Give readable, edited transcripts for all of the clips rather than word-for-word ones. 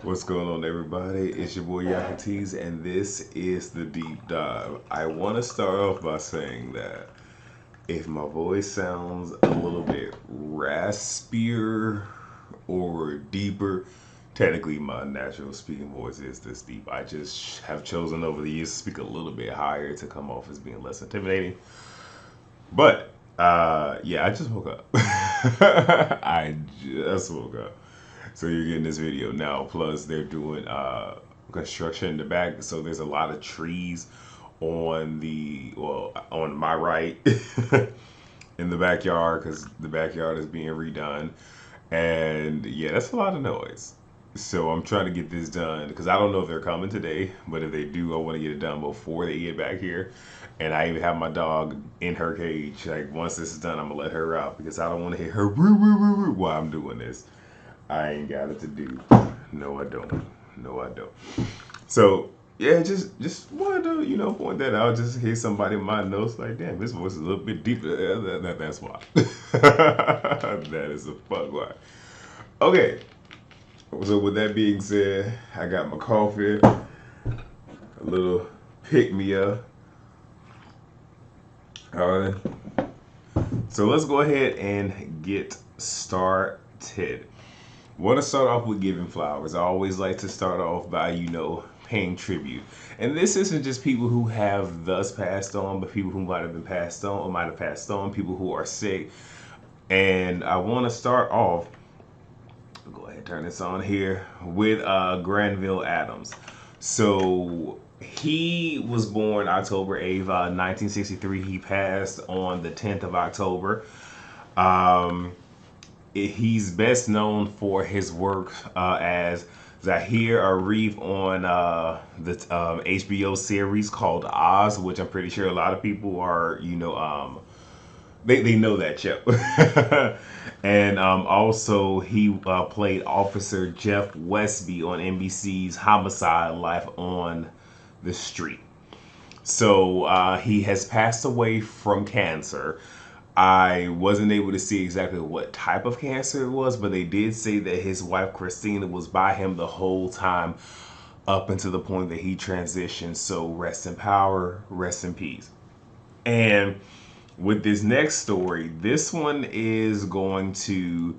What's going on, everybody? It's your boy Yakities, and this is the deep dive. I want to start off by saying that if my voice sounds a little bit raspier or deeper, technically my natural speaking voice is this deep. I just have chosen over the years to speak a little bit higher to come off as being less intimidating. But yeah, I just woke up. I just woke up. So you're getting this video now. Plus, they're doing construction in the back, so there's a lot of trees on my right in the backyard because the backyard is being redone, and yeah, that's a lot of noise. So I'm trying to get this done because I don't know if they're coming today, but if they do, I want to get it done before they get back here. And I even have my dog in her cage. Like once this is done, I'm gonna let her out because I don't want to hear her woo woo woo woo while I'm doing this. I ain't got it to do. No, I don't. No, I don't. So yeah, just wanted to point that out. Just in case somebody might know. It's like, damn, this voice is a little bit deeper. That's why. That is a fuck why. Okay. So with that being said, I got my coffee, a little pick me up. All right. So let's go ahead and get started. Want to start off with giving flowers. I always like to start off by, paying tribute. And this isn't just people who have thus passed on, but people who might have been passed on or might have passed on, people who are sick. And I want to start off, go ahead and turn this on here, with Granville Adams. So he was born October 8th, 1963. He passed on the 10th of October. Um, he's best known for his work as Zahir Arif on the HBO series called Oz, which I'm pretty sure a lot of people are, they know that show. And also, he played Officer Jeff Westby on NBC's Homicide: Life on the Street. So he has passed away from cancer. I wasn't able to see exactly what type of cancer it was, but they did say that his wife Christina was by him the whole time up until the point that he transitioned. So rest in power, rest in peace. And with this next story, this one is going to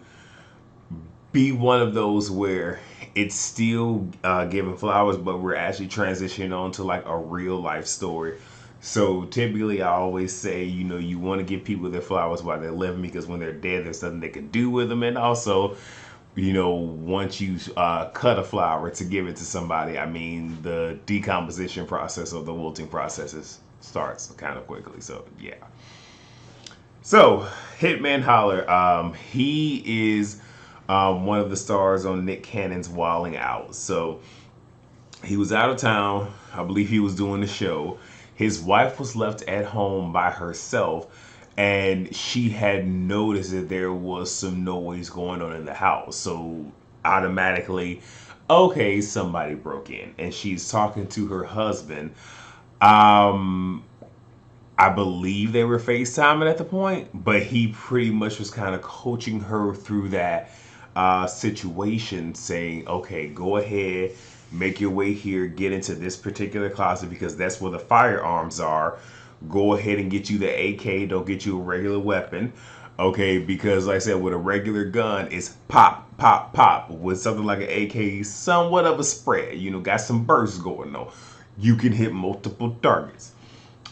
be one of those where it's still giving flowers, but we're actually transitioning on to like a real life story. So typically, I always say, you want to give people their flowers while they're living because when they're dead, there's nothing they can do with them. And also, once you cut a flower to give it to somebody, I mean, the decomposition process or the wilting process starts kind of quickly. So, yeah. So, Hitman Holler, he is one of the stars on Nick Cannon's Wilding Out. So, he was out of town. I believe he was doing the show. His wife was left at home by herself, and she had noticed that there was some noise going on in the house. So, automatically, okay, somebody broke in. And she's talking to her husband. Um, I believe they were FaceTiming at the point, but he pretty much was kind of coaching her through that situation, saying, okay, go ahead, make your way here, get into this particular closet because that's where the firearms are. Go ahead and get you the AK, don't get you a regular weapon. Okay, because like I said, with a regular gun, it's pop, pop, pop. With something like an AK, somewhat of a spread, got some bursts going on. You can hit multiple targets.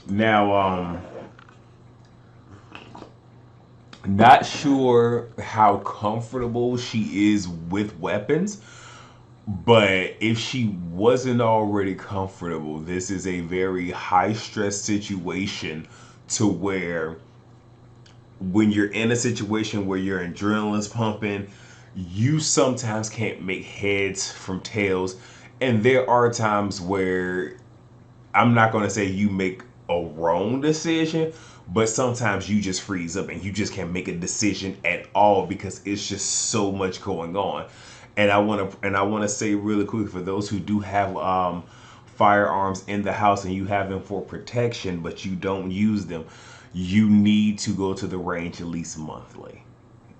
Now, not sure how comfortable she is with weapons, but if she wasn't already comfortable, this is a very high stress situation to where when you're in a situation where your adrenaline's pumping, you sometimes can't make heads from tails. And there are times where I'm not going to say you make a wrong decision, but sometimes you just freeze up and you just can't make a decision at all because it's just so much going on. And I want to say really quick for those who do have firearms in the house and you have them for protection, but you don't use them, you need to go to the range at least monthly.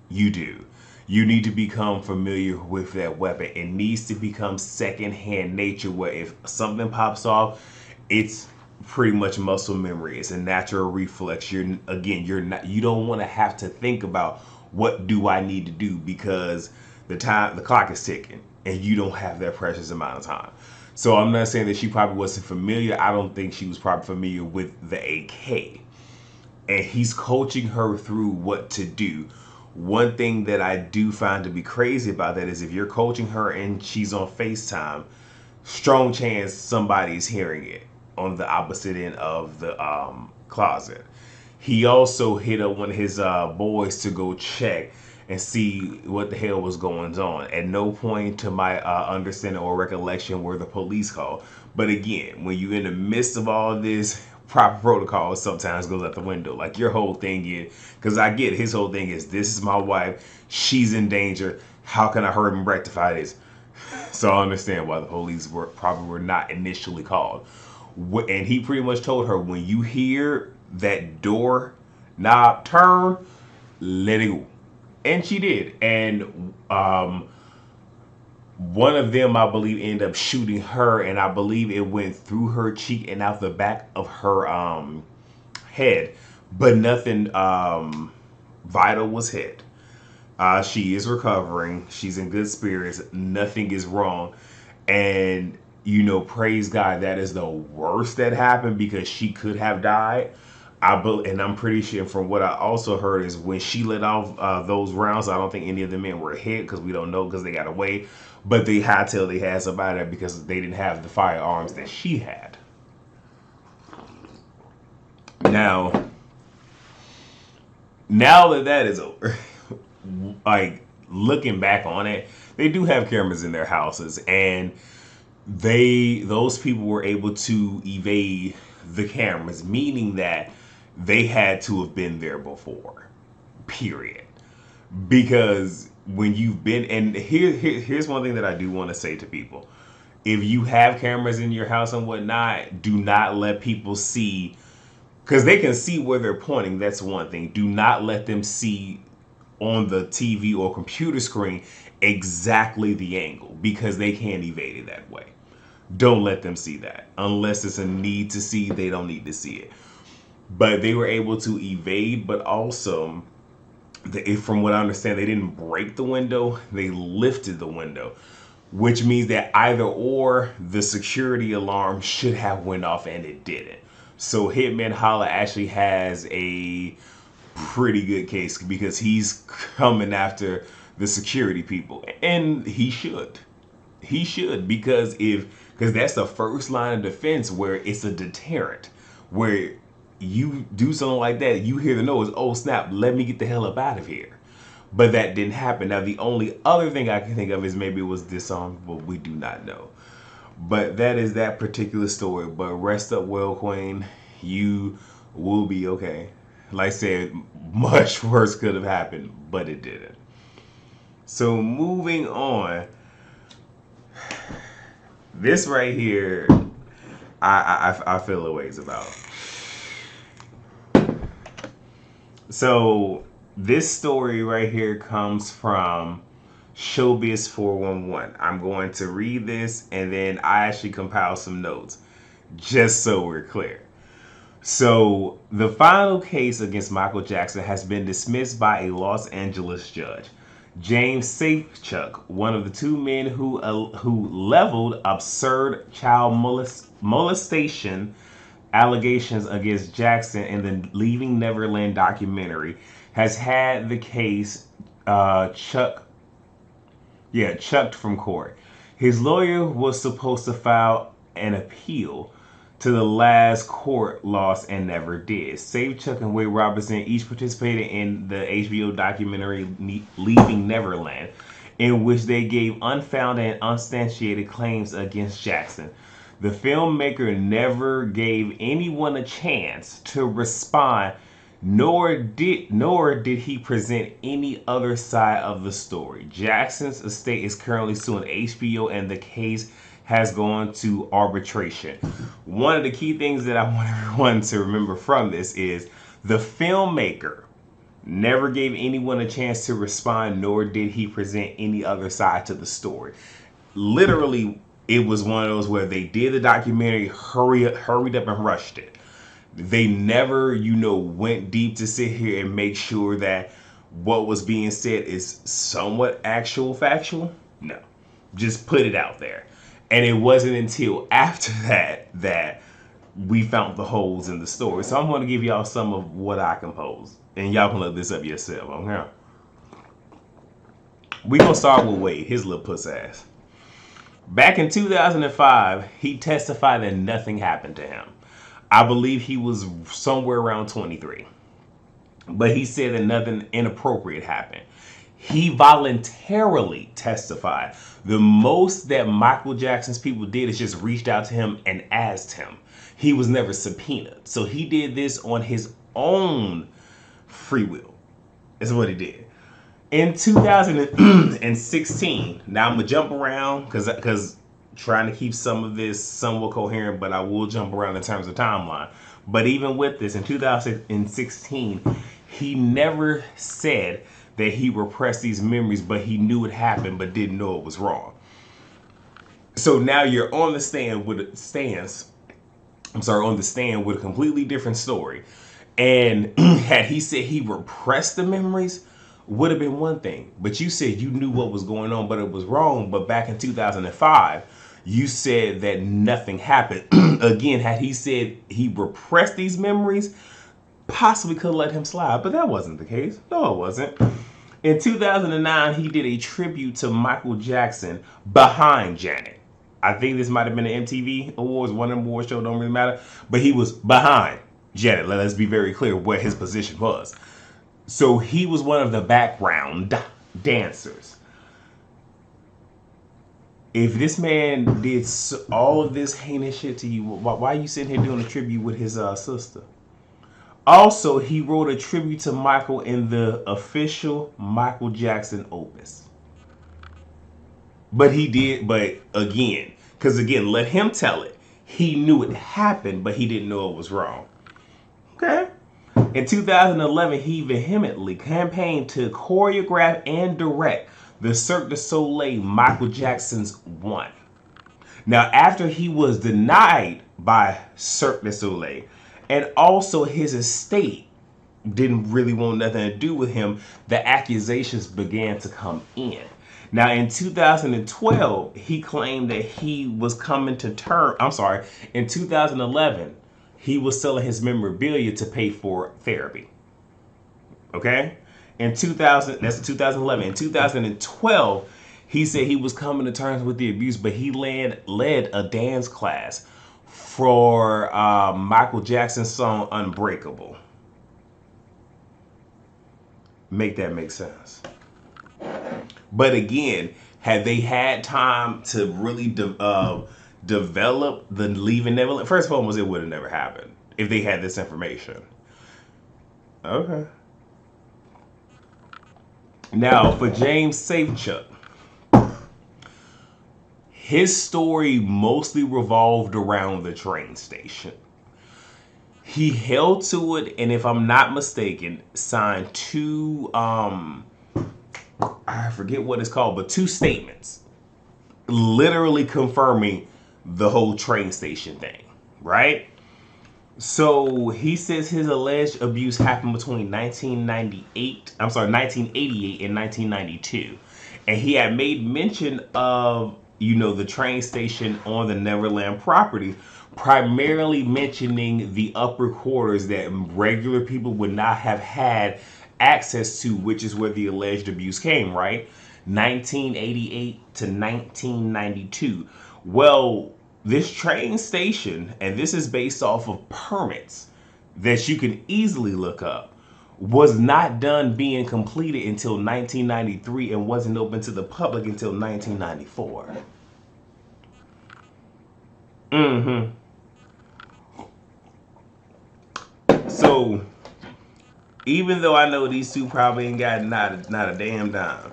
You do. you need to become familiar with that weapon. It needs to become secondhand nature, where if something pops off, it's pretty much muscle memory. It's a natural reflex. You don't want to have to think about what do I need to do, because the clock is ticking and you don't have that precious amount of time. So I'm not saying that she probably wasn't familiar. I don't think she was probably familiar with the AK. And he's coaching her through what to do. One thing that I do find to be crazy about that is if you're coaching her and she's on FaceTime, strong chance somebody's hearing it on the opposite end of the closet. He also hit up one of his boys to go check and see what the hell was going on. At no point to my understanding or recollection were the police called. But again, when you're in the midst of all of this, proper protocol sometimes goes out the window. Like your whole thing is, because I get his whole thing is, this is my wife, she's in danger, how can I hurry and rectify this? So I understand why the police probably were not initially called. And he pretty much told her, when you hear that door knob turn, let it go. And she did. And one of them, I believe, ended up shooting her, and I believe it went through her cheek and out the back of her head, but nothing vital was hit. She is recovering. She's in good spirits. Nothing is wrong. And, praise God, that is the worst that happened, because she could have died. And I'm pretty sure from what I also heard is when she let off those rounds, I don't think any of the men were hit, because we don't know, because they got away. But they hightailed they had somebody because they didn't have the firearms that she had. Now that is over, like looking back on it, they do have cameras in their houses, and those people were able to evade the cameras, meaning that they had to have been there before, period. Because when you've been, and here's one thing that I do want to say to people: if you have cameras in your house and whatnot, do not let people see, because they can see where they're pointing. That's one thing. Do not let them see on the TV or computer screen exactly the angle, because they can't evade it that way. Don't let them see that. Unless it's a need to see, they don't need to see it. But they were able to evade, but also, from what I understand, they didn't break the window, they lifted the window, which means that either or the security alarm should have went off, and it didn't. So Hitman Holla actually has a pretty good case, because he's coming after the security people, and he should, because that's the first line of defense, where it's a deterrent, where you do something like that, you hear the noise, oh snap, let me get the hell up out of here. But that didn't happen. Now the only other thing I can think of is maybe it was disarmed, but we do not know. But that is that particular story. But rest up well, Queen. You will be okay. Like I said, much worse could have happened, but it didn't. So moving on, this right here, I feel a ways about. So this story right here comes from Showbiz 411. I'm going to read this, and then I actually compiled some notes, just so we're clear. So the final case against Michael Jackson has been dismissed by a Los Angeles judge. James Safechuck, one of the two men who leveled absurd child molestation allegations against Jackson in the Leaving Neverland documentary, has had the case chucked from court. His lawyer was supposed to file an appeal to the last court loss and never did. Safechuck and Wade Robinson each participated in the HBO documentary Leaving Neverland, in which they gave unfounded and unsubstantiated claims against Jackson. The filmmaker never gave anyone a chance to respond, nor did he present any other side of the story. Jackson's estate is currently suing HBO, and the case has gone to arbitration. One of the key things that I want everyone to remember from this is the filmmaker Never gave anyone a chance to respond, nor did he present any other side to the story. Literally, it was one of those where they did the documentary, hurried up and rushed it. They never, went deep to sit here and make sure that what was being said is somewhat actual factual. No, just put it out there. And it wasn't until after that we found the holes in the story. So I'm going to give y'all some of what I composed, and y'all can look this up yourself. Okay. We gonna start with Wade, his little puss ass. Back in 2005, he testified that nothing happened to him. I believe he was somewhere around 23. But he said that nothing inappropriate happened. He voluntarily testified. The most that Michael Jackson's people did is just reached out to him and asked him. He was never subpoenaed. So he did this on his own free will. Is what he did. In 2016, now I'm going to jump around because trying to keep some of this somewhat coherent, but I will jump around in terms of timeline. But even with this, in 2016, he never said that he repressed these memories, but he knew it happened, but didn't know it was wrong. So now you're on the stand with a completely different story. And had he said he repressed the memories, would have been one thing. But you said you knew what was going on, but it was wrong. But back in 2005, you said that nothing happened. Again, had he said he repressed these memories, possibly could have let him slide. But that wasn't the case. No, it wasn't. In 2009, he did a tribute to Michael Jackson behind Janet. I think this might have been an MTV Awards, one of them award shows, don't really matter. But he was behind Janet. Let's be very clear what his position was. So he was one of the background dancers. If this man did all of this heinous shit to you, why are you sitting here doing a tribute with his sister? Also, he wrote a tribute to Michael in the official Michael Jackson opus. But again, let him tell it. He knew it happened, but he didn't know it was wrong. Okay? In 2011, he vehemently campaigned to choreograph and direct the Cirque du Soleil Michael Jackson's One. Now, after he was denied by Cirque du Soleil, and also his estate didn't really want nothing to do with him, the accusations began to come in. Now, in 2012, he claimed that he was coming to term. In 2011, he was selling his memorabilia to pay for therapy. Okay? That's 2011. In 2012, he said he was coming to terms with the abuse, but he led a dance class for Michael Jackson's song Unbreakable. Make that make sense. But again, had they had time to really develop the Leaving Neverland, first of all, it would have never happened if they had this information. Okay. Now, for James Safechuck, his story mostly revolved around the train station. He held to it, and if I'm not mistaken, signed two, I forget what it's called, but two statements literally confirming the whole train station thing, right? So he says his alleged abuse happened between 1988 and 1992. And he had made mention of, the train station on the Neverland property, primarily mentioning the upper quarters that regular people would not have had access to, which is where the alleged abuse came, right? 1988 to 1992. Well, this train station, and this is based off of permits that you can easily look up, was not done being completed until 1993 and wasn't open to the public until 1994. So, even though I know these two probably ain't got not a damn dime,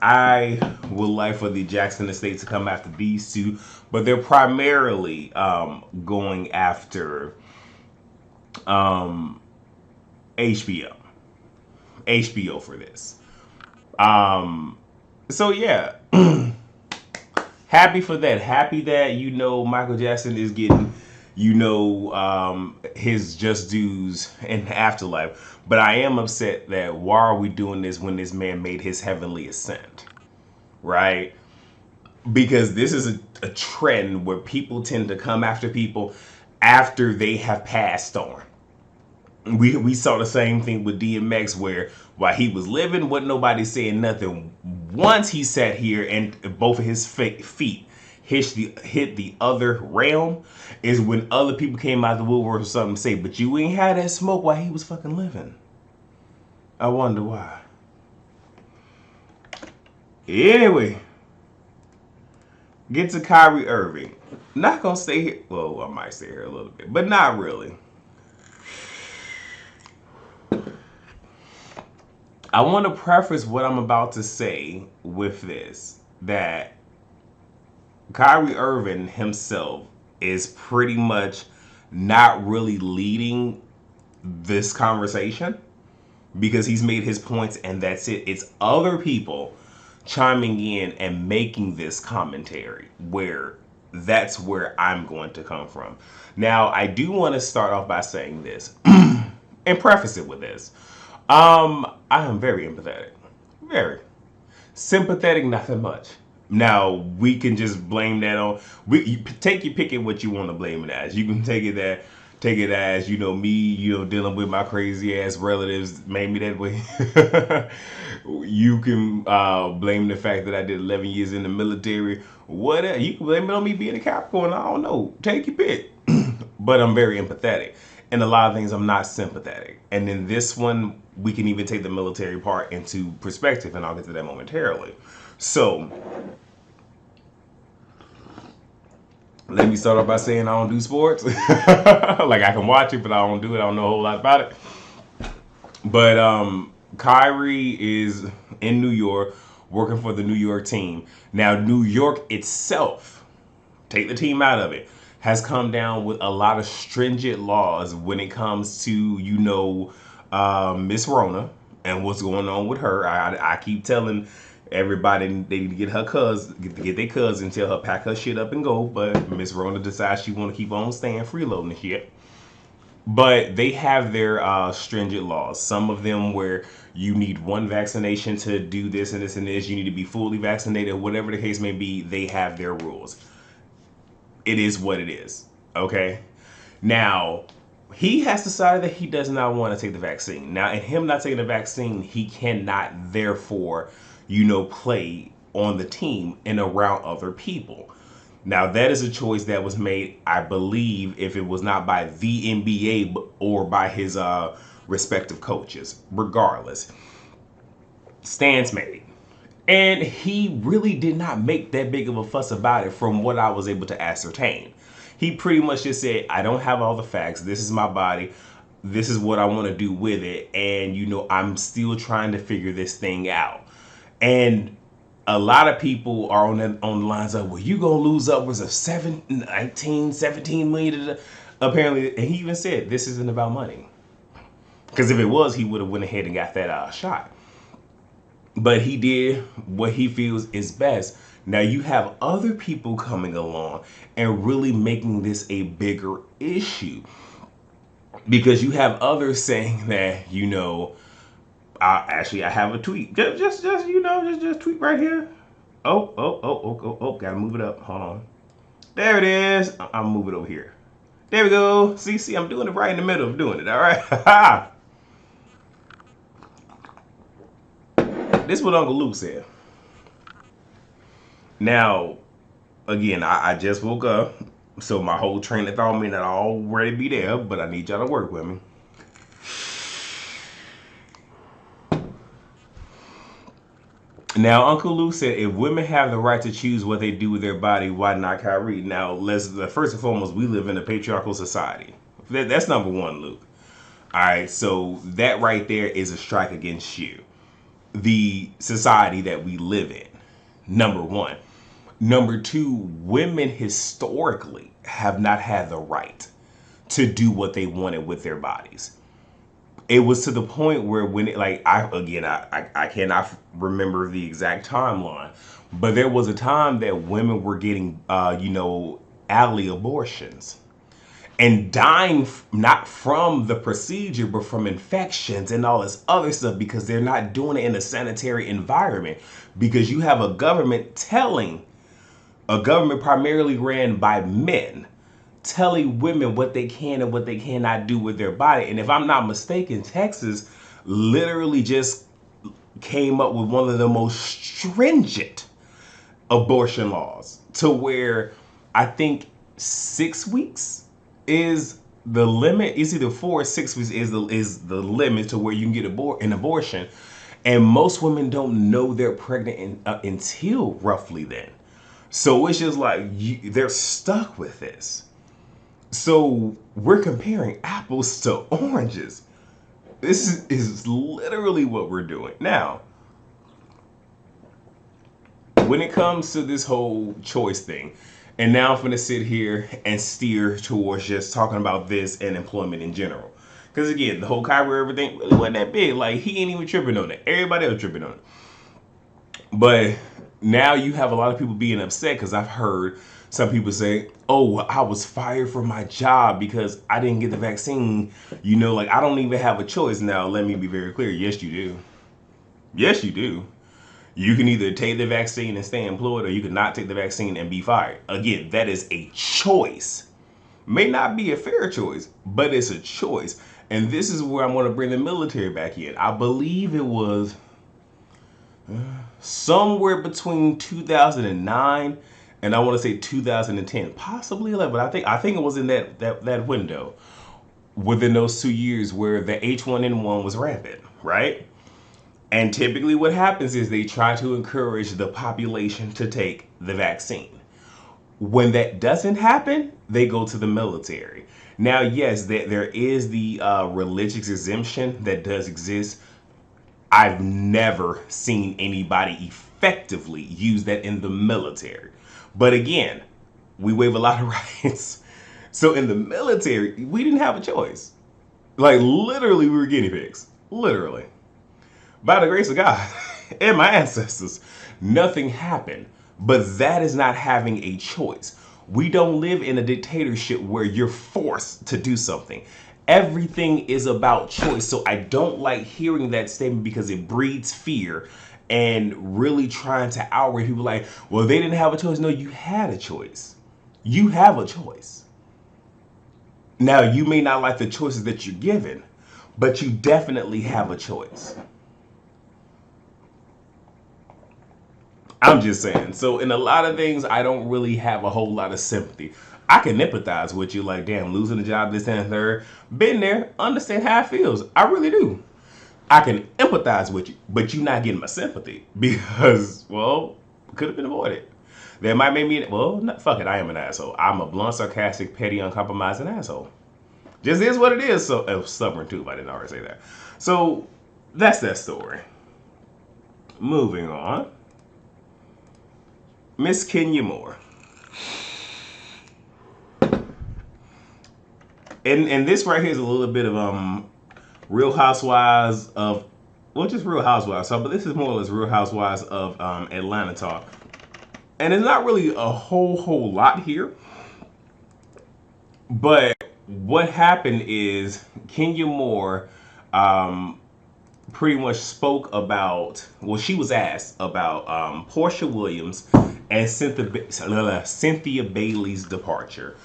I would like for the Jackson estate to come after these two, but they're primarily going after HBO. HBO for this. So yeah, happy for that. Happy that Michael Jackson is getting his just dues in the afterlife. But I am upset that why are we doing this when this man made his heavenly ascent, right? Because this is a trend where people tend to come after people after they have passed on. We saw the same thing with DMX, where while he was living, wasn't nobody saying nothing. Once he sat here and both of his feet hit the other realm, is when other people came out the woodwork or something to say, but you ain't had that smoke while he was fucking living. I wonder why. Anyway, get to Kyrie Irving. Not gonna stay here. Well, I might stay here a little bit, but not really. I want to preface what I'm about to say with this, that Kyrie Irving himself is pretty much not really leading this conversation because he's made his points and that's it. It's other people chiming in and making this commentary where that's where I'm going to come from. Now, I do want to start off by saying this and preface it with this. I am very empathetic. Very. Sympathetic, nothing much. Now, we can just blame that on... you take your pick at what you want to blame it as. You can take it as, me, dealing with my crazy ass relatives made me that way. You can blame the fact that I did 11 years in the military. Whatever. You can blame it on me being a Capricorn. I don't know. Take your pick. But I'm very empathetic. And a lot of things I'm not sympathetic. And in this one, we can even take the military part into perspective, and I'll get to that momentarily. So, let me start off by saying I don't do sports. Like, I can watch it, but I don't do it. I don't know a whole lot about it. But Kyrie is in New York working for the New York team. Now, New York itself, take the team out of it, has come down with a lot of stringent laws when it comes to, Miss Rona and what's going on with her. I keep telling everybody they need to get their cousin, tell her pack her shit up and go. But Miss Rona decides she want to keep on staying freeloading and shit. But they have their stringent laws. Some of them where you need one vaccination to do this and this and this. You need to be fully vaccinated. Whatever the case may be, they have their rules. It is what it is. Okay? Now, he has decided that he does not want to take the vaccine. Now, in him not taking the vaccine, he cannot, therefore, play on the team and around other people. Now, that is a choice that was made, I believe, if it was not by the NBA or by his respective coaches. Regardless, stands made. And he really did not make that big of a fuss about it from what I was able to ascertain. He pretty much just said, I don't have all the facts. This is my body. This is what I want to do with it. And, I'm still trying to figure this thing out. And a lot of people are on the lines of, well, you going to lose upwards of 17 million. Apparently, and he even said, this isn't about money. Because if it was, he would have went ahead and got that shot. But he did what he feels is best. Now you have other people coming along and really making this a bigger issue. Because you have others saying that, I have a tweet. Just tweet right here. Oh, gotta move it up. Hold on. There it is. I'll move it over here. There we go. See, I'm doing it right in the middle of doing it. All right. This is what Uncle Luke said. Now, again, I just woke up, so my whole train of thought may not already be there, but I need y'all to work with me. Now, Uncle Luke said, if women have the right to choose what they do with their body, why not Kyrie? Now, first and foremost, we live in a patriarchal society. That's number one, Luke. All right, so that right there is a strike against you. The society that we live in, number one. Number two, women historically have not had the right to do what they wanted with their bodies. it was to the point where when it, like, I cannot remember the exact timeline, but there was a time that women were getting, alley abortions and dying not from the procedure but from infections and all this other stuff because they're not doing it in a sanitary environment, because you have a government primarily ran by men telling women what they can and what they cannot do with their body. And if I'm not mistaken, Texas literally just came up with one of the most stringent abortion laws, to where I think 6 weeks is the limit. It's either 4 or 6 weeks is the limit to where you can get an abortion. And most women don't know they're pregnant until roughly then. So it's just like they're stuck with this. So we're comparing apples to oranges. This is literally what we're doing. Now, when it comes to this whole choice thing, and now I'm going to sit here and steer towards just talking about this and employment in general. Because again, the whole Kyrie Irving thing really wasn't that big. Like, he ain't even tripping on it. Everybody else tripping on it. But now you have a lot of people being upset because I've heard some people say, oh, well, I was fired from my job because I didn't get the vaccine. Like, I don't even have a choice. Now, let me be very clear. Yes, you do. Yes, you do. You can either take the vaccine and stay employed, or you can not take the vaccine and be fired. Again, that is a choice. May not be a fair choice, but it's a choice. And this is where I'm going to bring the military back in. I believe it was somewhere between 2009 and I want to say 2010, possibly 11. But I think it was in that window within those 2 years where the H1N1 was rampant, right? And typically what happens is they try to encourage the population to take the vaccine. When that doesn't happen, they go to the military. Now, yes, there is the religious exemption that does exist. I've never seen anybody effectively use that in the military. But again, we waive a lot of rights. So in the military, we didn't have a choice. Like, literally, we were guinea pigs. Literally. By the grace of God and my ancestors, nothing happened. But that is not having a choice. We don't live in a dictatorship where you're forced to do something. Everything is about choice. So I don't like hearing that statement because it breeds fear and really trying to outrage people like, well, they didn't have a choice. No, you had a choice. You have a choice. Now, you may not like the choices that you're given, but you definitely have a choice. I'm just saying. So in a lot of things, I don't really have a whole lot of sympathy. I can empathize with you, like, damn, losing a job, this and third. Been there, understand how it feels. I really do. I can empathize with you, but you're not getting my sympathy because, well, could have been avoided. That might make me, well, no, fuck it, I am an asshole. I'm a blunt, sarcastic, petty, uncompromising asshole. Just is what it is. So stubborn too, if I didn't already say that. So that's that story. Moving on. Miss Kenya Moore. And this right here is a little bit of Real Housewives of, well, just Real Housewives. So, but this is more or less Real Housewives of Atlanta talk. And it's not really a whole lot here. But what happened is Kenya Moore pretty much spoke about, well, she was asked about Portia Williams and Cynthia Bailey's departure.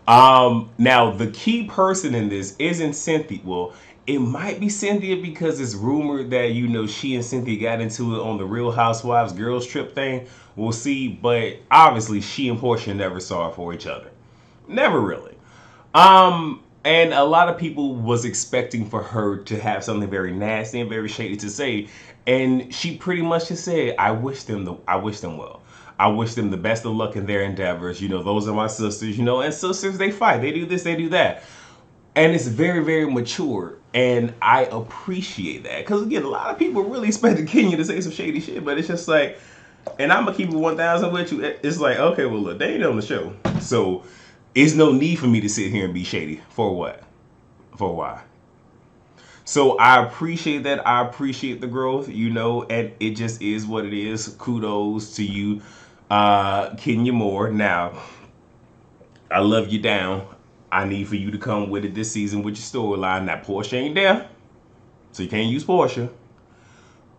Now, the key person in this isn't Cynthia. Well, it might be Cynthia because it's rumored that, you know, she and Cynthia got into it on the Real Housewives girls trip thing. We'll see. But obviously, she and Portia never saw it for each other. Never really. And a lot of people was expecting for her to have something very nasty and very shady to say. And she pretty much just said, I wish them well. I wish them the best of luck in their endeavors. You know, those are my sisters, you know, and sisters, they fight. They do this, they do that. And it's very, very mature. And I appreciate that. Because, again, a lot of people really expected Kenya to say some shady shit. But it's just like, and I'm going to keep it 1,000 with you. It's like, okay, well, look, they ain't on the show. So it's no need for me to sit here and be shady. For what? For why? So I appreciate that. I appreciate the growth, and it just is what it is. Kudos to you, Kenya Moore. Now, I love you down. I need for you to come with it this season with your storyline. That Portia ain't there, so you can't use Portia.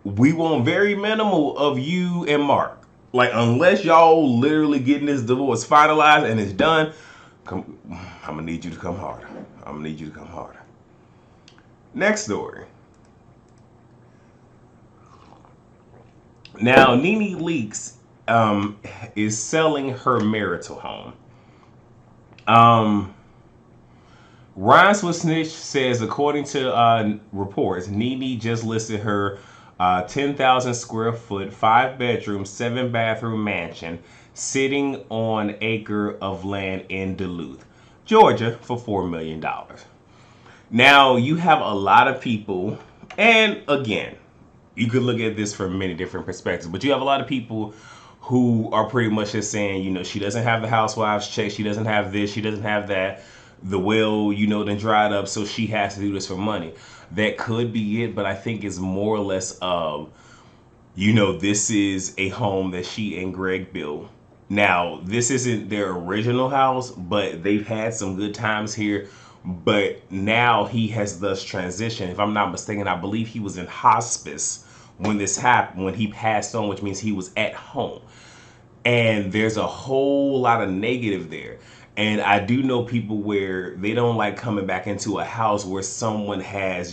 We want very minimal of you and Mark. Like, unless y'all literally getting this divorce finalized and it's done, come, I'm gonna need you to come harder. I'm gonna need you to come harder. Next story. Now, Nene Leakes is selling her marital home. Um, Ryan Snitch says, according to reports, Nene just listed her 10,000 square foot, 5 bedroom, 7 bathroom mansion sitting on acre of land in Duluth, Georgia for $4 million. Now, you have a lot of people, and again, you could look at this from many different perspectives, but you have a lot of people who are pretty much just saying, she doesn't have the housewives check, she doesn't have this, she doesn't have that. The well, then dried up, so she has to do this for money. That could be it, but I think it's more or less of, this is a home that she and Greg built. Now, this isn't their original house, but they've had some good times here. But now he has thus transitioned. If I'm not mistaken, I believe he was in hospice when this happened, when he passed on, which means he was at home. And there's a whole lot of negative there. And I do know people where they don't like coming back into a house where someone has,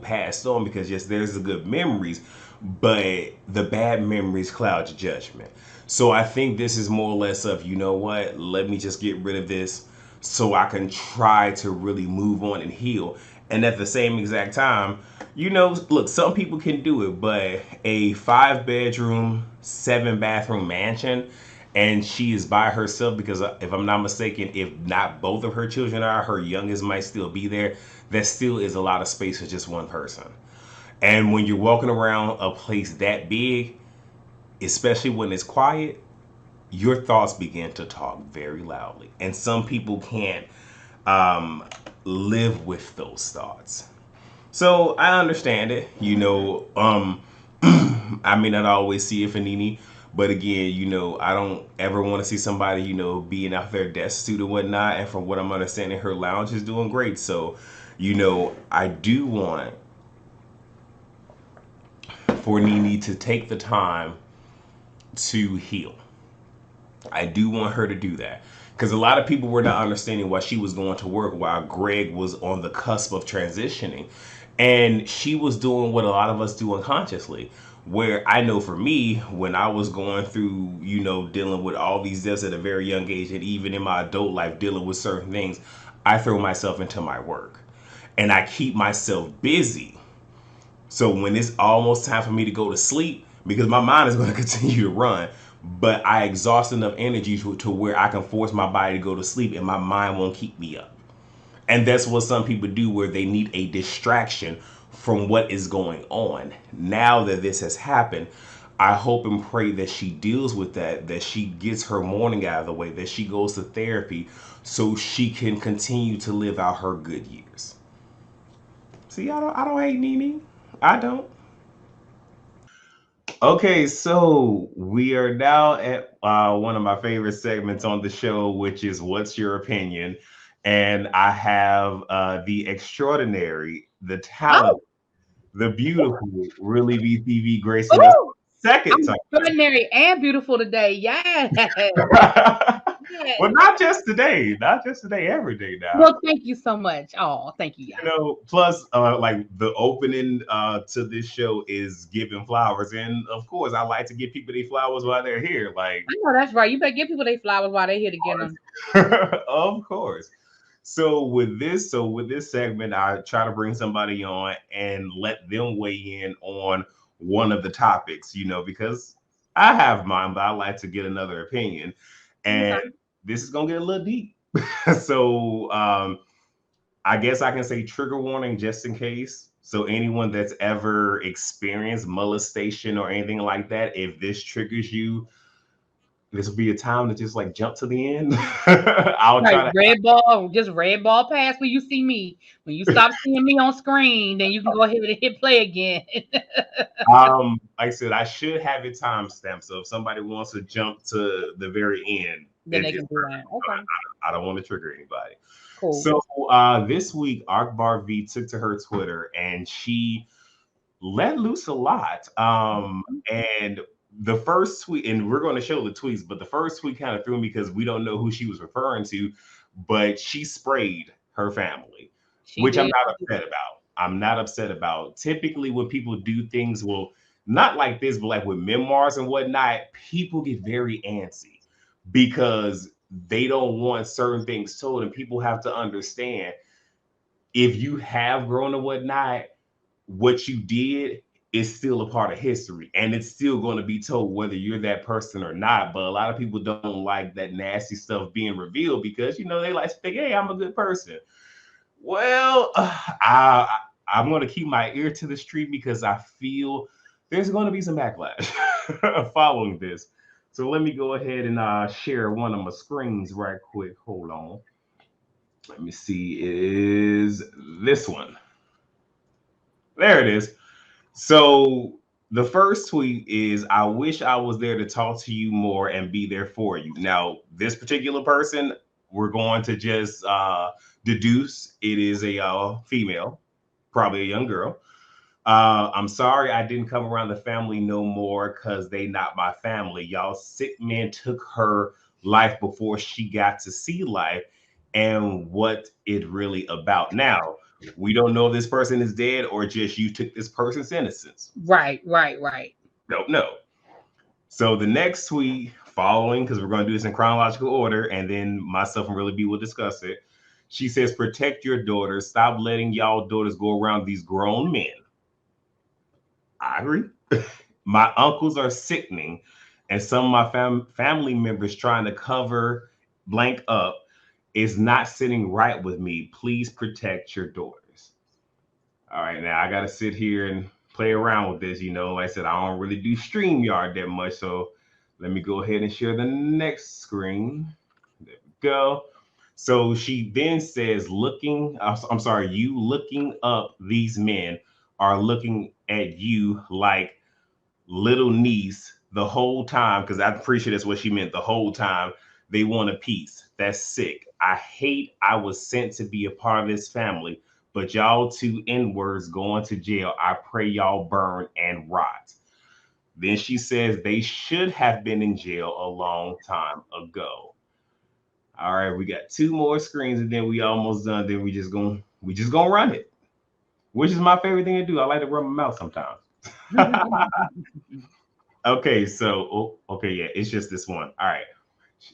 passed on, because yes, there's the good memories, but the bad memories cloud your judgment. So I think this is more or less of, what, let me just get rid of this so I can try to really move on and heal. And at the same exact time, look, some people can do it, but a 5 bedroom, 7 bathroom mansion, and she is by herself, because if I'm not mistaken, if not both of her children are, her youngest might still be there. That still is a lot of space for just one person. And when you're walking around a place that big, especially when it's quiet, your thoughts begin to talk very loudly. And some people can't um, live with those thoughts. So I understand it. I may not always see it for Nene, but again, I don't ever want to see somebody, being out there destitute or whatnot. And from what I'm understanding, her lounge is doing great. So, I do want for Nene to take the time to heal. I do want her to do that. Because a lot of people were not understanding why she was going to work while Greg was on the cusp of transitioning. And she was doing what a lot of us do unconsciously. Where I know for me, when I was going through, dealing with all these deaths at a very young age, and even in my adult life dealing with certain things, I throw myself into my work. And I keep myself busy. So when it's almost time for me to go to sleep, because my mind is going to continue to run, but I exhaust enough energy to where I can force my body to go to sleep and my mind won't keep me up. And that's what some people do, where they need a distraction from what is going on. Now that this has happened, I hope and pray that she deals with that she gets her mourning out of the way, that she goes to therapy so she can continue to live out her good years. See, I don't hate Nene. I don't. Okay, so we are now at one of my favorite segments on the show, which is What's Your Opinion? And I have the extraordinary, the talent, Oh, the beautiful ReallyB TV gracing us ooh, second I'm time. extraordinary and beautiful today. Yes. Well, Yes. not just today, not just today, every day now. Well, thank you so much. Oh, thank you, y'all. Plus, like the opening to this show is giving flowers, and of course, I like to give people their flowers while they're here. Like, I know that's right. You better give people their flowers while they're here to get them. of course. So with this segment, I try to bring somebody on and let them weigh in on one of the topics, because I have mine, but I like to get another opinion. And Okay. this is gonna get a little deep. So I guess I can say trigger warning just in case. So anyone that's ever experienced molestation or anything like that, if this triggers you, this will be a time to just like jump to the end. I'll Right, try to. red ball, just red ball pass when you see me. When you stop seeing me on screen, then you can go ahead and hit play again. Like I said, I should have it timestamped. So if somebody wants to jump to the very end, Then they can do that. Okay, I don't want to trigger anybody. cool. So this week, Akbar V took to her Twitter and she let loose a lot. And the first tweet, and we're going to show the tweets, but the first tweet kind of threw me because we don't know who she was referring to, but she sprayed her family, which I'm not upset about. I'm not upset about. Typically, when people do things, well, not like this, but like with memoirs and whatnot, people get very antsy because they don't want certain things told, and people have to understand if you have grown and whatnot, what you did is still a part of history and it's still going to be told whether you're that person or not. But a lot of people don't like that nasty stuff being revealed because, they like to think, hey, I'm a good person. Well, I'm going to keep my ear to the street because I feel there's going to be some backlash following this. So let me go ahead and share one of my screens right quick. Hold on. Let me see. It is this one. There it is. So the first tweet is, I wish I was there to talk to you more and be there for you. Now, this particular person, we're going to just deduce it is a female, probably a young girl. I'm sorry I didn't come around the family no more because they not my family. Y'all sick men took her life before she got to see life and what it really about. Now, we don't know if this person is dead or just you took this person's innocence. Right. Don't know. So the next tweet following, because we're going to do this in chronological order, and then myself and ReallyB will discuss it. She says, protect your daughters. Stop letting y'all daughters go around these grown men. I agree. My uncles are sickening, and some of my family members trying to cover blank up is not sitting right with me. Please protect your daughters. All right, now I got to sit here and play around with this. Like I said, I don't really do StreamYard that much. So let me go ahead and share the next screen. There we go. So she then says, you looking up these men are looking at you like little niece the whole time, because I'm pretty sure that's what she meant the whole time. They want a piece. That's sick. I hate I was sent to be a part of this family, but y'all two N-words going to jail. I pray y'all burn and rot. Then she says they should have been in jail a long time ago. All right, we got two more screens and then we almost done. Then we just gonna run it, which is my favorite thing to do. I like to run my mouth sometimes. Okay, so yeah, it's just this one. All right.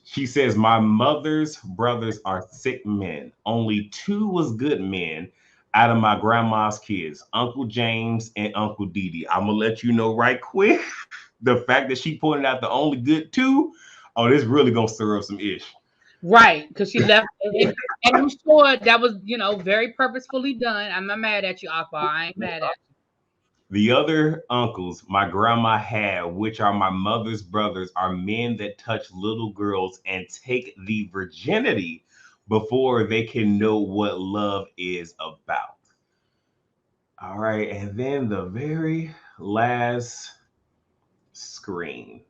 She says, my mother's brothers are sick men. Only two was good men out of my grandma's kids, Uncle James and Uncle Didi. I'm going to let you know right quick, the fact that she pointed out the only good two, this really going to stir up some ish. Right, because she left. And I'm sure that was, very purposefully done. I'm not mad at you, Akbar. I ain't mad at you. The other uncles my grandma had, which are my mother's brothers, are men that touch little girls and take the virginity before they can know what love is about. All right, and then the very last screen.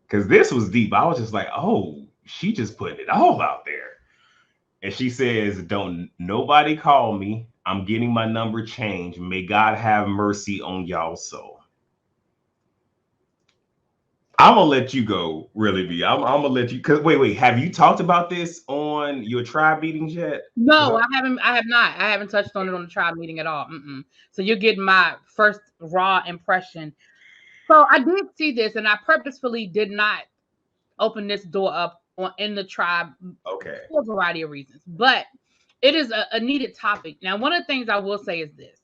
Because this was deep. I was just like, oh, she just put it all out there. And she says, don't nobody call me. I'm getting my number changed. May God have mercy on y'all soul. I'm gonna let you go, ReallyB. I'm gonna let you. Cause wait. Have you talked about this on your tribe meetings yet? No, I haven't. I have not. I haven't touched on it on the tribe meeting at all. So you're getting my first raw impression. So I did see this, and I purposefully did not open this door up in the tribe. Okay. For a variety of reasons, but it is a needed topic. Now, one of the things I will say is this,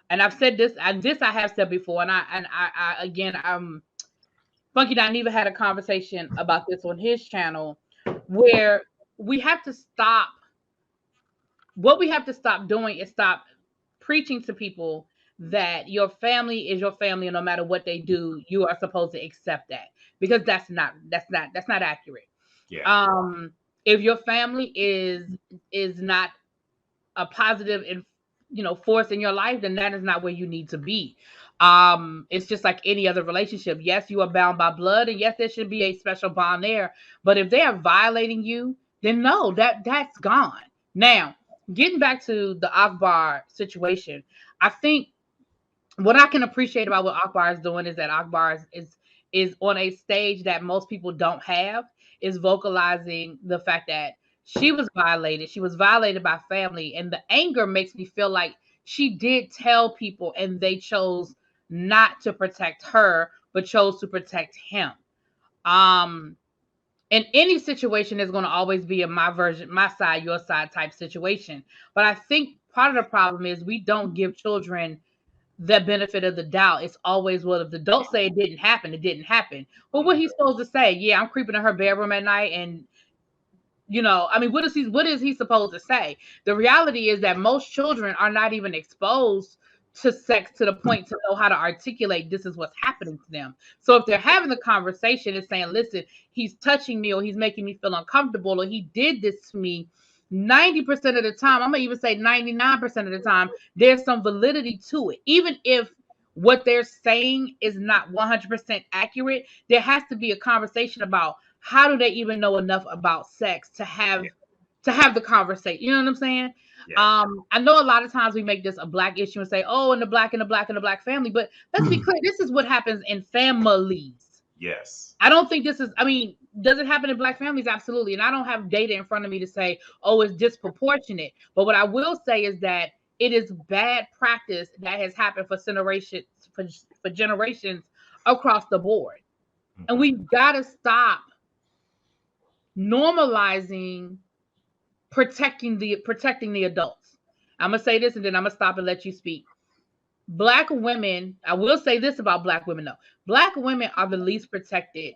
and I've said this. I have said before, and I again, Funky Don even had a conversation about this on his channel, where we have to stop. What we have to stop doing is stop preaching to people that your family is your family, and no matter what they do, you are supposed to accept that, because that's not accurate. Yeah. If your family is not a positive and force in your life, then that is not where you need to be. It's just like any other relationship. Yes, you are bound by blood, and yes, there should be a special bond there. But if they are violating you, then no, that's gone. Now, getting back to the Akbar situation, I think what I can appreciate about what Akbar is doing is that Akbar is on a stage that most people don't have, is vocalizing the fact that she was violated. She was violated by family, and the anger makes me feel like she did tell people, and they chose not to protect her, but chose to protect him. Um, in any situation, there's going to always be a my version, my side, your side type situation. But I think part of the problem is we don't give children the benefit of the doubt. It's always, well, if the adults say it didn't happen, it didn't happen. Well, what he's supposed to say? Yeah, I'm creeping in her bedroom at night, and I mean, what is he supposed to say? The reality is that most children are not even exposed to sex to the point to know how to articulate this is what's happening to them. So if they're having the conversation and saying, listen, he's touching me, or he's making me feel uncomfortable, or he did this to me, 90% of the time, I'm gonna even say 99% of the time, there's some validity to it. Even if what they're saying is not 100% accurate, there has to be a conversation about how do they even know enough about sex to have Yeah. the conversation. You know what I'm saying? Yeah. I know a lot of times we make this a black issue and say, oh, in the black and the black and the black family, but let's be clear, this is what happens in families. Yes. I don't think this is, I mean, does it happen in black families? Absolutely. And I don't have data in front of me to say, oh, it's disproportionate. But what I will say is that it is bad practice that has happened for generations across the board. And we've got to stop normalizing protecting the adults. I'm gonna say this, and then I'm gonna stop and let you speak. Black women, I will say this about black women though. Black women are the least protected,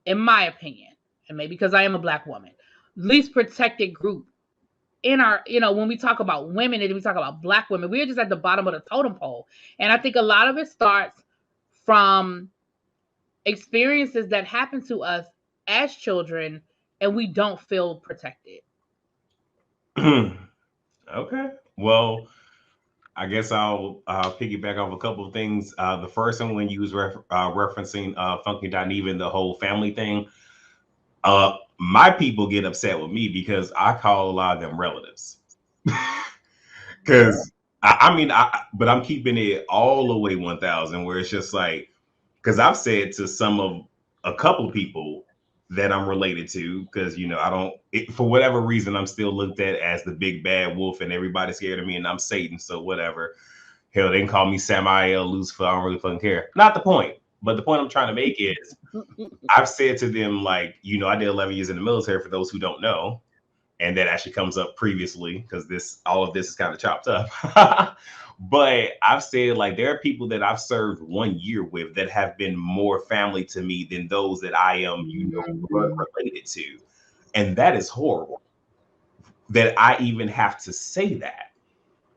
in my opinion, and maybe because I am a black woman, least protected group in our, when we talk about women and we talk about black women, we're just at the bottom of the totem pole. And I think a lot of it starts from experiences that happen to us as children, and we don't feel protected. Okay. Well, I guess I'll piggyback off a couple of things. The first one, when you was referencing Funky Even, the whole family thing, my people get upset with me because I call a lot of them relatives. Because but I'm keeping it all the way 1,000, where it's just like, because I've said to a couple people that I'm related to, because I don't, for whatever reason, I'm still looked at as the big bad wolf, and everybody's scared of me, and I'm Satan, so whatever. Hell, they can call me Samael, Lucifer. I don't really fucking care. Not the point. But the point I'm trying to make is, I've said to them, like, I did 11 years in the military, for those who don't know, and that actually comes up previously because all of this is kind of chopped up. But I've said, like, there are people that I've served 1 year with that have been more family to me than those that I am, blood related to. And that is horrible that I even have to say that.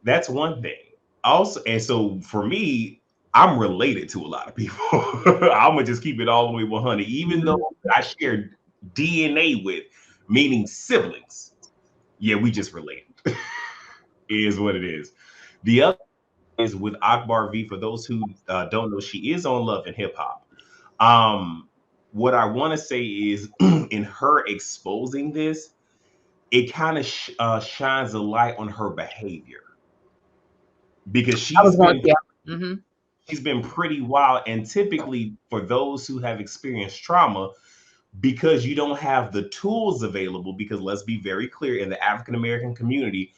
That's one thing. Also, and so for me, I'm related to a lot of people. I'm gonna just keep it all the way 100, even though I share DNA with, meaning siblings. Yeah, we just related. Is what it is. The other is with Akbar V. For those who don't know, she is on Love and Hip Hop. What I want to say is, in her exposing this, it kind of shines a light on her behavior, because she's been pretty wild. And typically, for those who have experienced trauma, because you don't have the tools available, because let's be very clear, in the African American community,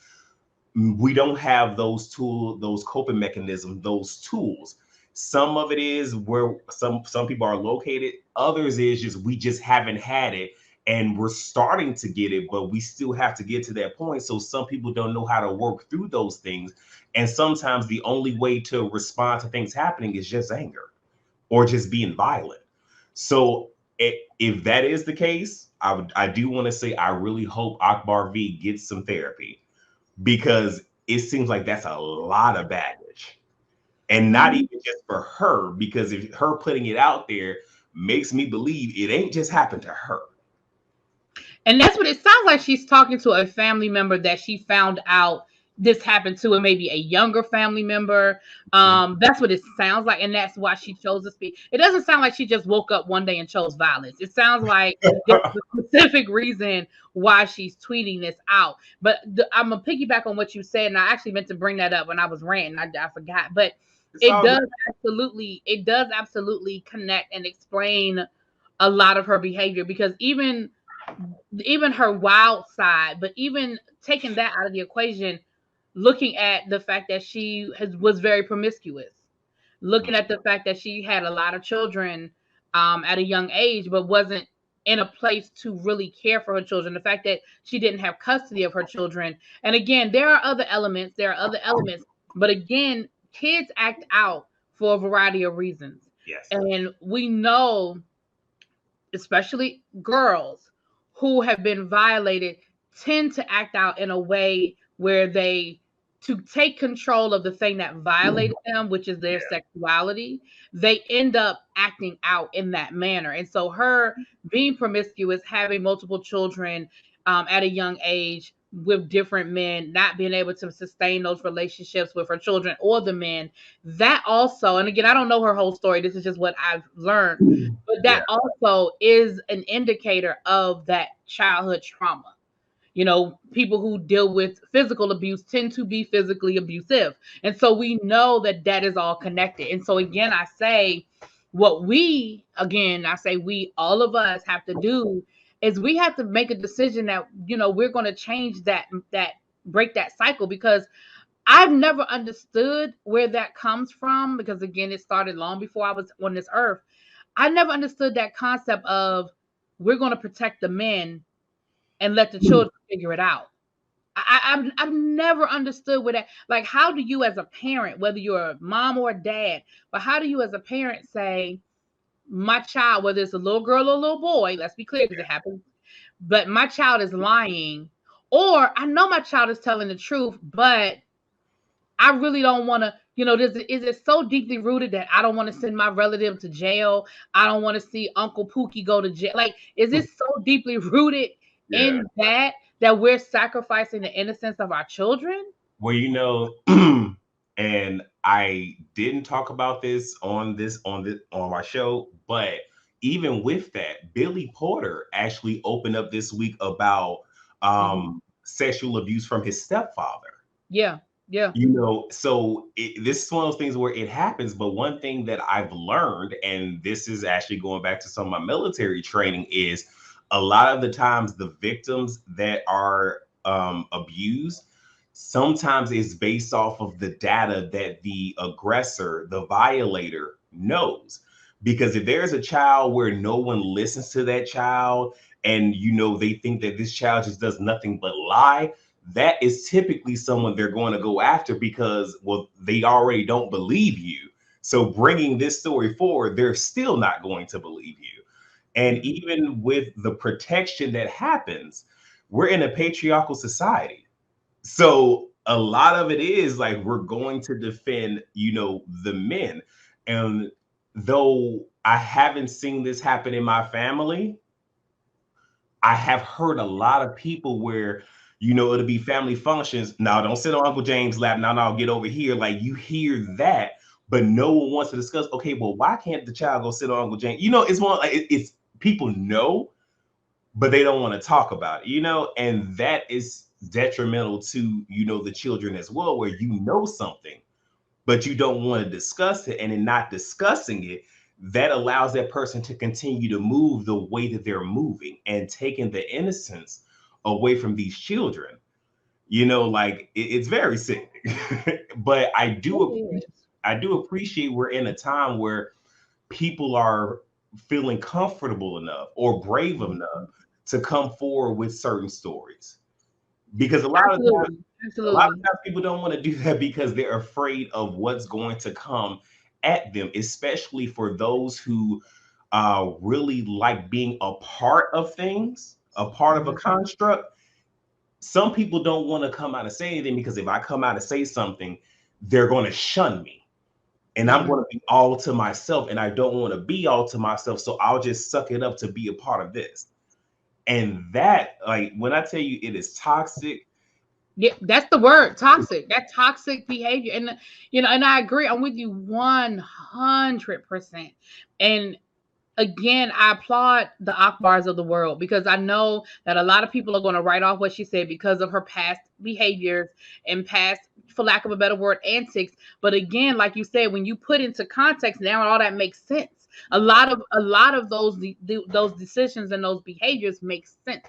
we don't have those tools, those coping mechanisms, those tools. Some of it is where some people are located. Others is just we just haven't had it, and we're starting to get it, but we still have to get to that point. So some people don't know how to work through those things, and sometimes the only way to respond to things happening is just anger or just being violent. So if that is the case, I do want to say I really hope Akbar V gets some therapy, because it seems like that's a lot of baggage. and not even just for her, because if her putting it out there makes me believe it ain't just happened to her. And that's what it sounds like. She's talking to a family member that she found out this happened to, and maybe a younger family member. That's what it sounds like, and that's why she chose to speak. It doesn't sound like she just woke up one day and chose violence. It sounds like there's a specific reason why she's tweeting this out. But I'm gonna piggyback on what you said, and I actually meant to bring that up when I was ranting. I forgot, but it does absolutely connect and explain a lot of her behavior, because even her wild side, but even taking that out of the equation, looking at the fact that she was very promiscuous, looking at the fact that she had a lot of children at a young age, but wasn't in a place to really care for her children, the fact that she didn't have custody of her children. And again, there are other elements, but again, kids act out for a variety of reasons. Yes. And we know, especially girls who have been violated, tend to act out in a way where they, to take control of the thing that violated them, which is their sexuality, they end up acting out in that manner. And so her being promiscuous, having multiple children at a young age with different men, not being able to sustain those relationships with her children or the men, that also, and again, I don't know her whole story, this is just what I've learned, but that also is an indicator of that childhood trauma. You know, people who deal with physical abuse tend to be physically abusive. And so we know that that is all connected. And so again, I say, all of us have to do is we have to make a decision that, you know, we're going to change that break that cycle, because I've never understood where that comes from, because again, it started long before I was on this earth. I never understood that concept of we're going to protect the men and let the children figure it out. I've never understood what that, like, how do you as a parent, whether you're a mom or a dad, but how do you as a parent say, my child, whether it's a little girl or a little boy, let's be clear because it happens, but my child is lying, or I know my child is telling the truth, but I really don't want to, you know, is it so deeply rooted that I don't want to send my relative to jail? I don't want to see Uncle Pookie go to jail. Like, is it so deeply rooted in that we're sacrificing the innocence of our children? Well, you know, and I didn't talk about this on my show, but even with that, Billy Porter actually opened up this week about sexual abuse from his stepfather. Yeah. You know, so this is one of those things where it happens. But one thing that I've learned, and this is actually going back to some of my military training, is a lot of the times the victims that are abused sometimes is based off of the data that the aggressor, the violator, knows. Because if there's a child where no one listens to that child, and you know they think that this child just does nothing but lie, that is typically someone they're going to go after, because, well, they already don't believe you. So bringing this story forward, they're still not going to believe you. And even with the protection that happens, we're in a patriarchal society. So a lot of it is like, we're going to defend, you know, the men. And though I haven't seen this happen in my family, I have heard a lot of people where, you know, it'll be family functions. Now, don't sit on Uncle James' lap. Now, get over here. Like, you hear that, but no one wants to discuss, okay, well, why can't the child go sit on Uncle James? You know, it's more like it's people know, but they don't want to talk about it, you know, and that is detrimental to, you know, the children as well, where you know something, but you don't want to discuss it. And in not discussing it, that allows that person to continue to move the way that they're moving and taking the innocence away from these children. You know, like it's very sick. But I do appreciate we're in a time where people are feeling comfortable enough or brave enough to come forward with certain stories. Because a lot of times people don't want to do that because they're afraid of what's going to come at them, especially for those who really like being a part of things, a part of a construct. Some people don't want to come out and say anything, because if I come out and say something, they're going to shun me. And I'm going to be all to myself, and I don't want to be all to myself. So I'll just suck it up to be a part of this. And that, like, when I tell you it is toxic. Yeah, that's the word, toxic. That toxic behavior. And, and I agree. I'm with you 100%. And again, I applaud the Akbars of the world, because I know that a lot of people are going to write off what she said because of her past behaviors and past, for lack of a better word, antics. But again, like you said, when you put into context, now all that makes sense. A lot of those decisions and those behaviors make sense.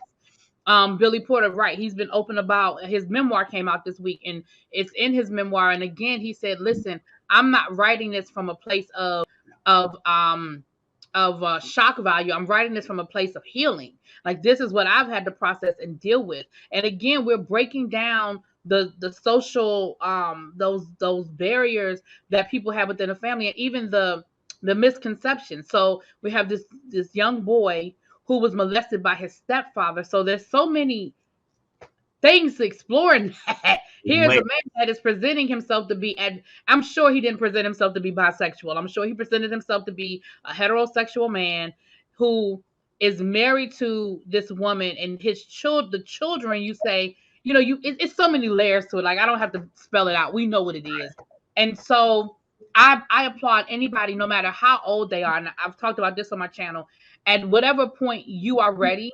Billy Porter, right? He's been open about his memoir came out this week, and it's in his memoir. And again, he said, "Listen, I'm not writing this from a place of shock value. I'm writing this from a place of healing. Like, this is what I've had to process and deal with." And again, we're breaking down the social those barriers that people have within a family, and even the misconceptions. So we have this young boy who was molested by his stepfather. So there's so many things to explore in that. Here's a man that is presenting himself to be, and I'm sure he didn't present himself to be bisexual. I'm sure he presented himself to be a heterosexual man who is married to this woman, and the children, you say, it's so many layers to it. Like, I don't have to spell it out. We know what it is. And so I applaud anybody, no matter how old they are. And I've talked about this on my channel. At whatever point you are ready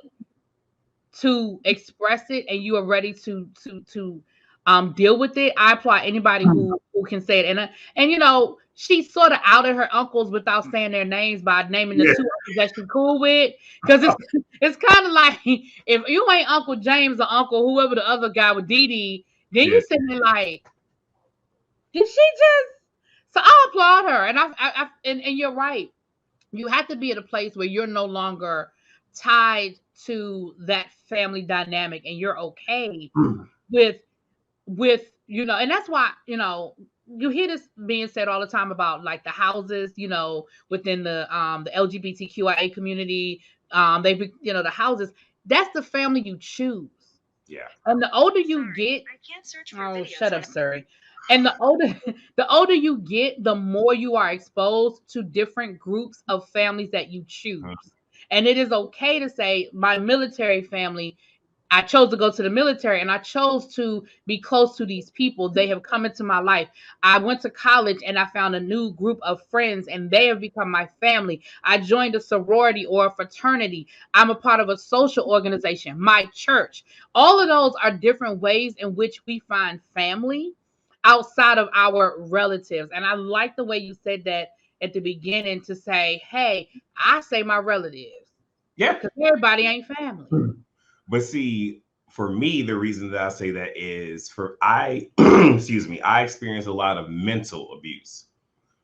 to express it and you are ready to deal with it, I applaud anybody who can say it. And she sort of outed her uncles without saying their names by naming the two uncles that she's cool with, because it's kind of like, if you ain't Uncle James or Uncle whoever the other guy with Dee Dee, then you sitting there like, did she just? So I applaud her, and and you're right. You have to be at a place where you're no longer tied to that family dynamic, and you're okay with and that's why, you hear this being said all the time about, like, the houses, within the LGBTQIA community, the houses, that's the family you choose. Yeah. And the older you get, I can't search for videos. Shut up, Siri. And the older you get, the more you are exposed to different groups of families that you choose. And it is okay to say, my military family, I chose to go to the military, and I chose to be close to these people. They have come into my life. I went to college and I found a new group of friends, and they have become my family. I joined a sorority or a fraternity. I'm a part of a social organization, my church. All of those are different ways in which we find family outside of our relatives. And I like the way you said that at the beginning, to say, hey, I say my relatives. Yeah. Because everybody ain't family. But see, for me, the reason that I say that is I experienced a lot of mental abuse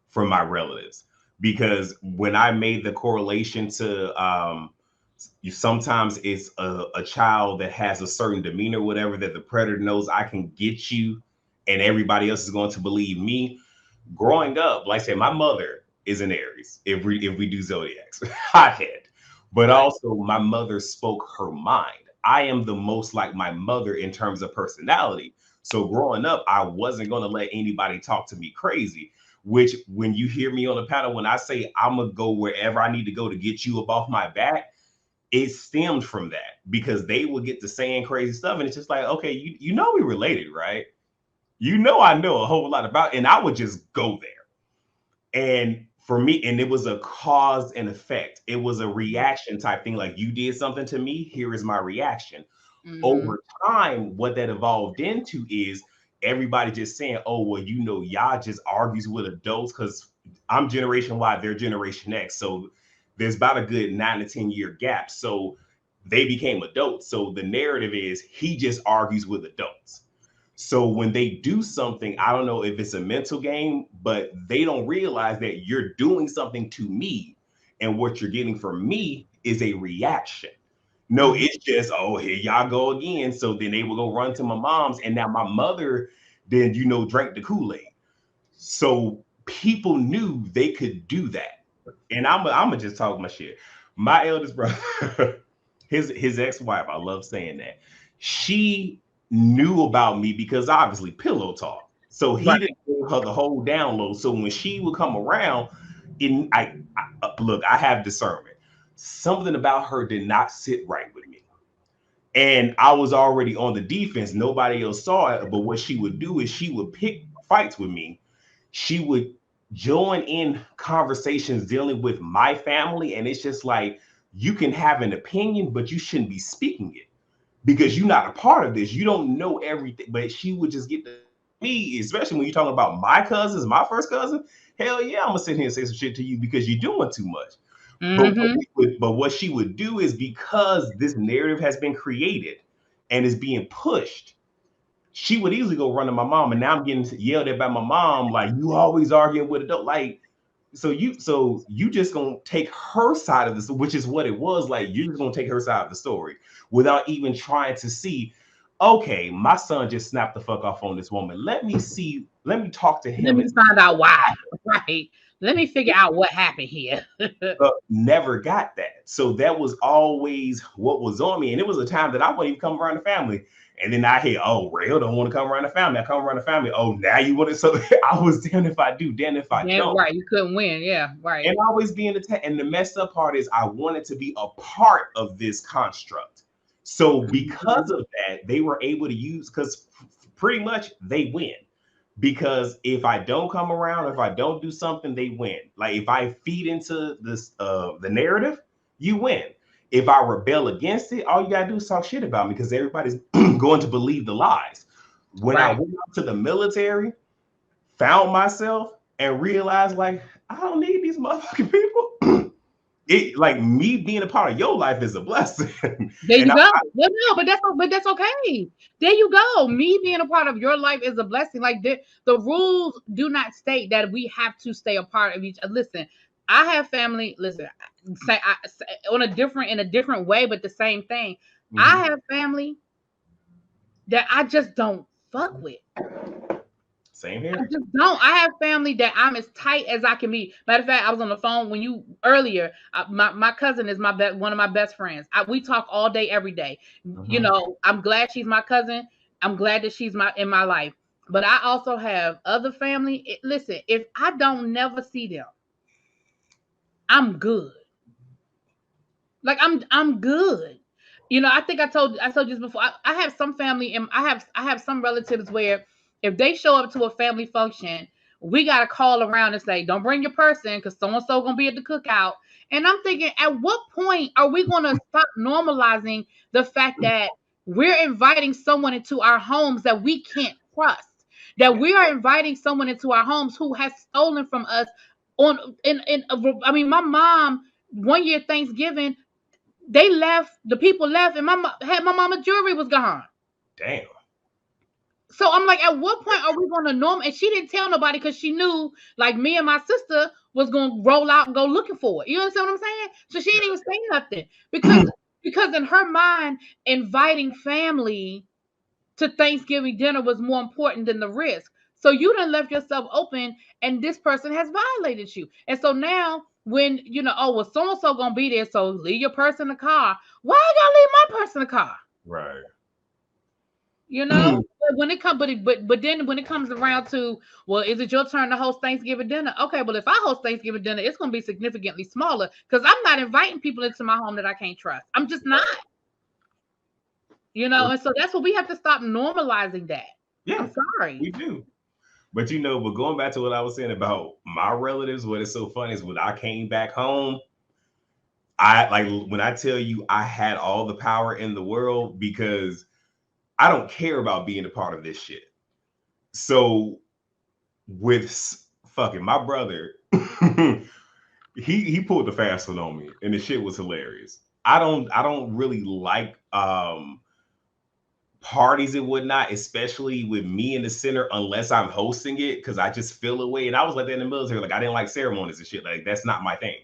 from my relatives, because when I made the correlation to sometimes it's a child that has a certain demeanor, whatever, that the predator knows I can get you and everybody else is going to believe me. Growing up, like I said, my mother is an Aries, if we do zodiacs, hothead. But also my mother spoke her mind. I am the most like my mother in terms of personality. So growing up, I wasn't going to let anybody talk to me crazy, which when you hear me on the panel, when I say I'm going to go wherever I need to go to get you up off my back, it stemmed from that, because they would get to saying crazy stuff. And it's just like, okay, you know, we related, right? I know a whole lot about it, and I would just go there. And for me, and it was a cause and effect. It was a reaction type thing. Like, you did something to me, here is my reaction. Over time, what that evolved into is everybody just saying, oh, well, y'all just argues with adults, because I'm Generation Y, they're Generation X. So there's about a good 9 to 10 year gap. So they became adults. So the narrative is he just argues with adults. So when they do something, I don't know if it's a mental game, but they don't realize that you're doing something to me, and what you're getting from me is a reaction. No, it's just, oh, here y'all go again. So then they will go run to my mom's, and now my mother then, drank the Kool-Aid. So people knew they could do that. And I'm gonna just talk my shit. My eldest brother, his ex-wife, I love saying that, she knew about me because obviously pillow talk. So he didn't give her the whole download. So when she would come around, look, I have discernment. Something about her did not sit right with me. And I was already on the defense. Nobody else saw it. But what she would do is she would pick fights with me. She would join in conversations dealing with my family. And it's just like, you can have an opinion, but you shouldn't be speaking it because you're not a part of this. You don't know everything. But she would just get me, especially when you're talking about my cousins, my first cousin. Hell yeah, I'm gonna sit here and say some shit to you because you're doing too much. But what she would do is, because this narrative has been created and is being pushed, she would easily go run to my mom. And now I'm getting yelled at by my mom, like, you always arguing with adult. Like, so you just gonna take her side of this, which is what it was. Like, you're just gonna take her side of the story without even trying to see, okay, my son just snapped the fuck off on this woman. Let me talk to him. Let me find out why. Right. Let me figure out what happened here. Never got that. So that was always what was on me. And it was a time that I wouldn't even come around the family. And then I hear, oh, Rail don't want to come around the family. I come around the family. Oh, now you want it. So I was damned if I do, damned if I don't. Right. You couldn't win. Yeah. Right. And always being and the messed up part is I wanted to be a part of this construct. So because of that, they were able to use, because pretty much they win. Because if I don't come around, if I don't do something, they win. Like, if I feed into this the narrative, you win. If I rebel against it, all you gotta do is talk shit about me, because everybody's going to believe the lies. When I went out to the military, found myself and realized, like, I don't need these motherfucking people. It, like, me being a part of your life is a blessing. There you go. But that's okay. There you go. Me being a part of your life is a blessing. Like, the rules do not state that we have to stay a part of each other. Listen, I have family. Listen, in a different way, but the same thing. I have family that I just don't fuck with. Same here. I just don't. I have family that I'm as tight as I can be. Matter of fact, I was on the phone when you earlier. My cousin is one of my best friends. We talk all day, every day. You know, I'm glad she's my cousin. I'm glad that she's in my life. But I also have other family. Listen, if I don't never see them, I'm good. Like, I'm good. You know, I think I told you this before. I have some family, and I have some relatives where, if they show up to a family function, we got to call around and say, don't bring your person because so-and-so going to be at the cookout. And I'm thinking, at what point are we going to stop normalizing the fact that we're inviting someone into our homes that we can't trust? That we are inviting someone into our homes who has stolen from us. I mean, my mom, one year Thanksgiving, the people left, and my mama jewelry was gone. Damn. So I'm like, at what point are we going to norm? And she didn't tell nobody because she knew, like, me and my sister was going to roll out and go looking for it. You understand what I'm saying? So she didn't even say nothing because in her mind, inviting family to Thanksgiving dinner was more important than the risk. So you done left yourself open, and this person has violated you. And so now, when you know, oh, well, so-and-so going to be there, so leave your purse in the car. Why I got to leave my purse in the car? Right. You know, when it comes, but then when it comes around to, well, is it your turn to host Thanksgiving dinner? Okay, well, if I host Thanksgiving dinner, it's going to be significantly smaller because I'm not inviting people into my home that I can't trust. I'm just not. You know, and so that's what we have to stop normalizing that. Yeah, I'm sorry. We do. But you know, but going back to what I was saying about my relatives, what is so funny is when I came back home, when I tell you I had all the power in the world, because I don't care about being a part of this shit. So with fucking my brother, he pulled the fast one on me, and the shit was hilarious. I don't really like parties and whatnot, especially with me in the center, unless I'm hosting it, because I just feel away. And I was like that in the military. Like, I didn't like ceremonies and shit. Like, that's not my thing.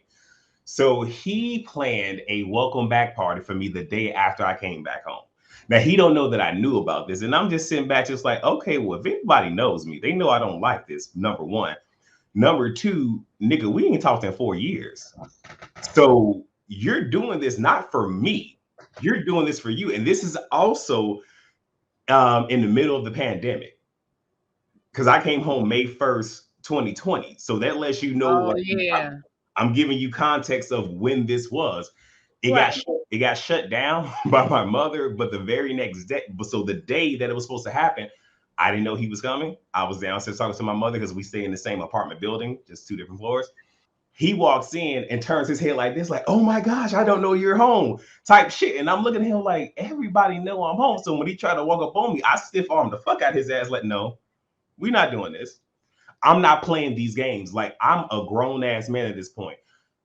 So he planned a welcome back party for me the day after I came back home. Now, he don't know that I knew about this. And I'm just sitting back just like, okay, well, if anybody knows me, they know I don't like this, number one. Number two, nigga, we ain't talked in 4 years. So you're doing this not for me. You're doing this for you. And this is also in the middle of the pandemic. because I came home May 1st, 2020. So that lets you know, Oh like, yeah. I'm giving you context of when this was. Right. It got shut down by my mother, but the very next day, so the day that it was supposed to happen, I didn't know he was coming. I was downstairs talking to my mother because we stay in the same apartment building, just 2 different floors. He walks in and turns his head like this, like, "Oh my gosh, I don't know you're home," type shit. And I'm looking at him like, everybody know I'm home. So when he tried to walk up on me, I stiff armed the fuck out his ass, like, "No, we're not doing this. I'm not playing these games. Like, I'm a grown ass man at this point.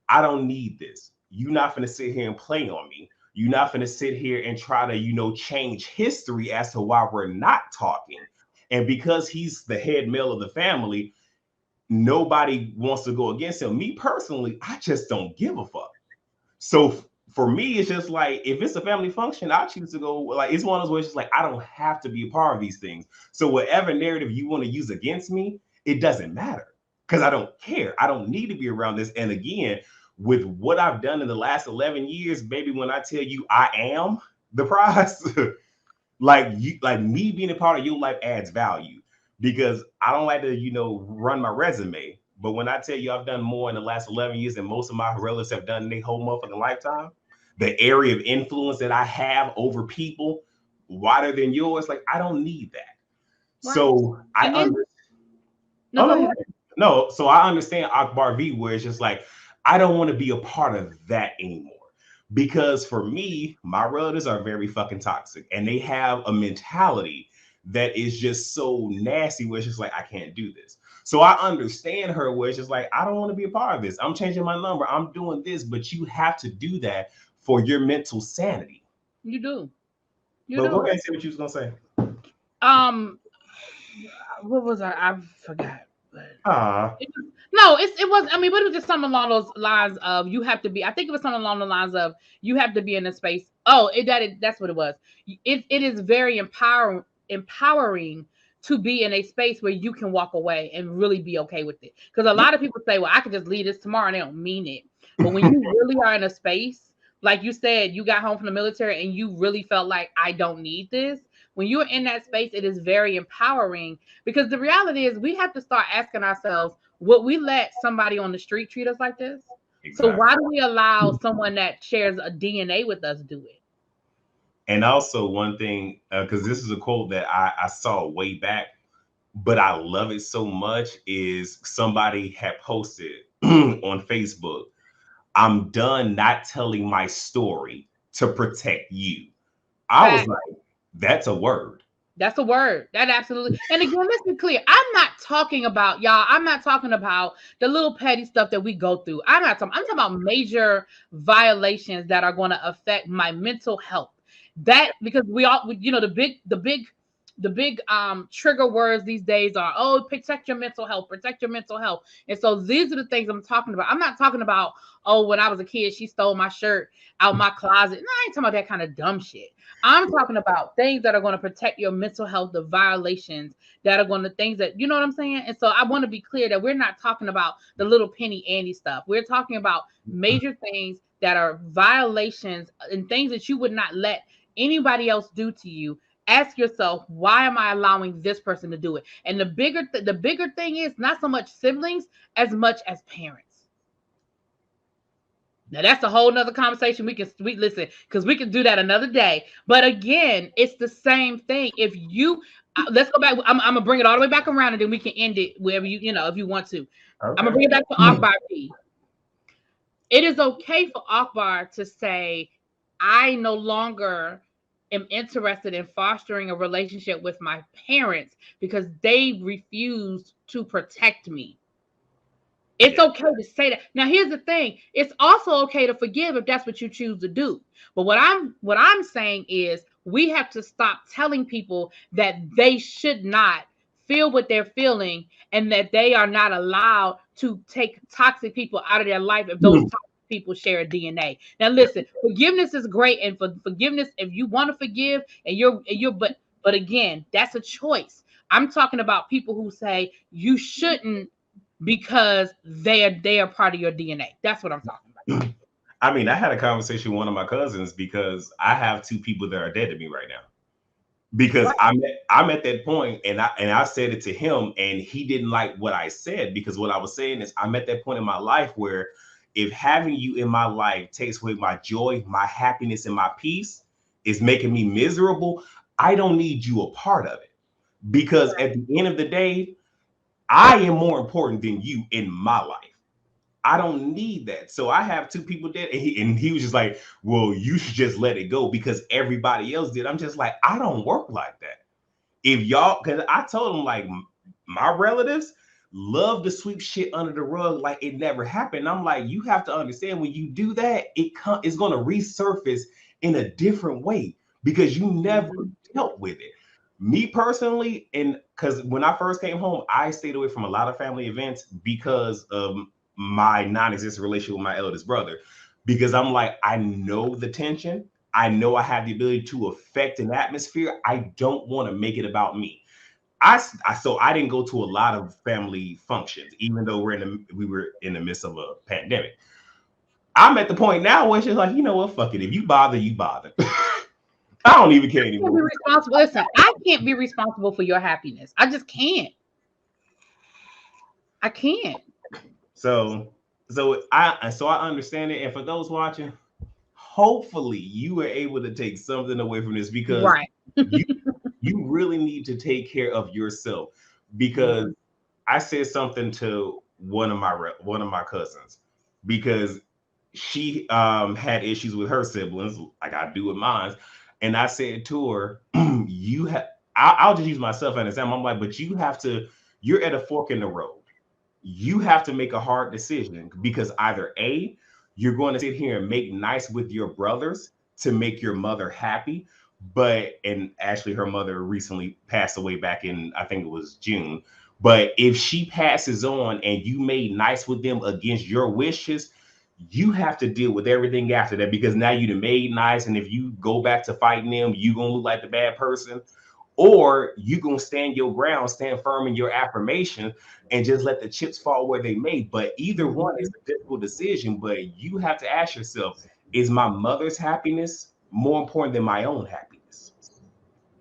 I don't need this. You're not gonna sit here and play on me. You're not gonna sit here and try to, change history as to why we're not talking." And because he's the head male of the family, nobody wants to go against him. Me personally, I just don't give a fuck. So for me, it's just like, if it's a family function, I choose to go. Like, it's one of those where it's just like, I don't have to be a part of these things. So whatever narrative you want to use against me, it doesn't matter, because I don't care. I don't need to be around this. And again, with what I've done in the last 11 years, baby, when I tell you I am the prize, like me being a part of your life adds value, because I don't like to, run my resume. But when I tell you I've done more in the last 11 years than most of my relatives have done in their whole motherfucking lifetime, the area of influence that I have over people wider than yours, like, I don't need that. Right. So I And then, understand. no, Oh, go no, ahead. no. So I understand Akbar V, where it's just like, I don't want to be a part of that anymore. Because for me, my relatives are very fucking toxic, and they have a mentality that is just so nasty, where it's just like, I can't do this. So I understand her, where it's just like, I don't want to be a part of this. I'm changing my number. I'm doing this, but you have to do that for your mental sanity. You do. You But go do. ahead and say what you was gonna say. Um, what was I forgot. But Ah, no, it was. I mean, but it was just something along those lines of, you have to be. I think it was something along the lines of, you have to be in a space. Oh, that's what it was. It is very empowering to be in a space where you can walk away and really be okay with it. Because a lot of people say, "Well, I could just leave this tomorrow," and they don't mean it. But when you really are in a space, like you said, you got home from the military and you really felt like, I don't need this. When you're in that space, it is very empowering, because the reality is, we have to start asking ourselves, would we let somebody on the street treat us like this? So exactly. why do we allow someone that shares a DNA with us do it? And also one thing, because this is a quote that I saw way back, but I love it so much, is somebody had posted on Facebook, "I'm done not telling my story to protect you." I was Fact. like, that's a word. That's a word. That absolutely. And again, let's be clear. I'm not talking about, y'all. I'm not talking about the little petty stuff that we go through. I'm talking about major violations that are going to affect my mental health. That, because the big trigger words these days are, oh, protect your mental health, protect your mental health. And so these are the things I'm talking about. I'm not talking about, oh, when I was a kid, she stole my shirt out my closet. No, I ain't talking about that kind of dumb shit. I'm talking about things that are going to protect your mental health, the violations that are going to, things that, you know what I'm saying? And so I want to be clear that we're not talking about the little penny Andy stuff. We're talking about major things that are violations and things that you would not let anybody else do to you. Ask yourself, why am I allowing this person to do it? And the bigger thing is not so much siblings as much as parents. Now that's a whole nother conversation. We listen, because we can do that another day. But again, it's the same thing. If you let's go back. I'm gonna bring it all the way back around, and then we can end it wherever if you want to. I'm gonna Okay. bring it back to Akbar P. It is okay for Akbar to say, I no longer am interested in fostering a relationship with my parents because they refused to protect me. It's Yeah. okay to say that. Now, here's the thing. It's also okay to forgive if that's what you choose to do. But what I'm saying is, we have to stop telling people that they should not feel what they're feeling, and that they are not allowed to take toxic people out of their life if those toxic people share a DNA. Now, listen, forgiveness is great, and for forgiveness, if you want to forgive, but again, that's a choice. I'm talking about people who say you shouldn't, because they are part of your DNA. That's what I'm talking about. I mean, I had a conversation with one of my cousins, because I have two people that are dead to me right now. because I'm at that point, and I said it to him, and he didn't like what I said, because what I was saying is I'm at that point in my life where if having you in my life takes away my joy, my happiness, and my peace, is making me miserable, I don't need you a part of it. Because at the end of the day, I am more important than you in my life. I don't need that. So I have two people dead. And he was just like, well, you should just let it go because everybody else did. I'm just like, I don't work like that. If y'all, because I told him, like, my relatives love to sweep shit under the rug like it never happened. I'm like, you have to understand, when you do that, it's going to resurface in a different way because you never dealt with it. Me personally, and because when I first came home, I stayed away from a lot of family events because of my non-existent relationship with my eldest brother. Because I'm like, I know the tension. I know I have the ability to affect an atmosphere. I don't want to make it about me. So I didn't go to a lot of family functions, even though we were in the midst of a pandemic. I'm at the point now where it's just like, you know what, fuck it. If you bother, you bother. I don't even care anymore. Listen, I can't be responsible for your happiness. I just can't. I can't. So I understand it. And for those watching, hopefully you were able to take something away from this, because you really need to take care of yourself. Because I said something to one of my cousins, because she had issues with her siblings like I do with mine. And I said to her, I'll just use myself as an example. I'm like, but you're at a fork in the road. You have to make a hard decision, because either A, you're going to sit here and make nice with your brothers to make your mother happy. And actually her mother recently passed away back in, I think it was June. But if she passes on and you made nice with them against your wishes, you have to deal with everything after that, because now you done made nice. And if you go back to fighting them, you going to look like the bad person. Or you going to stand your ground, stand firm in your affirmation, and just let the chips fall where they may. But either one is a difficult decision. But you have to ask yourself, is my mother's happiness more important than my own happiness?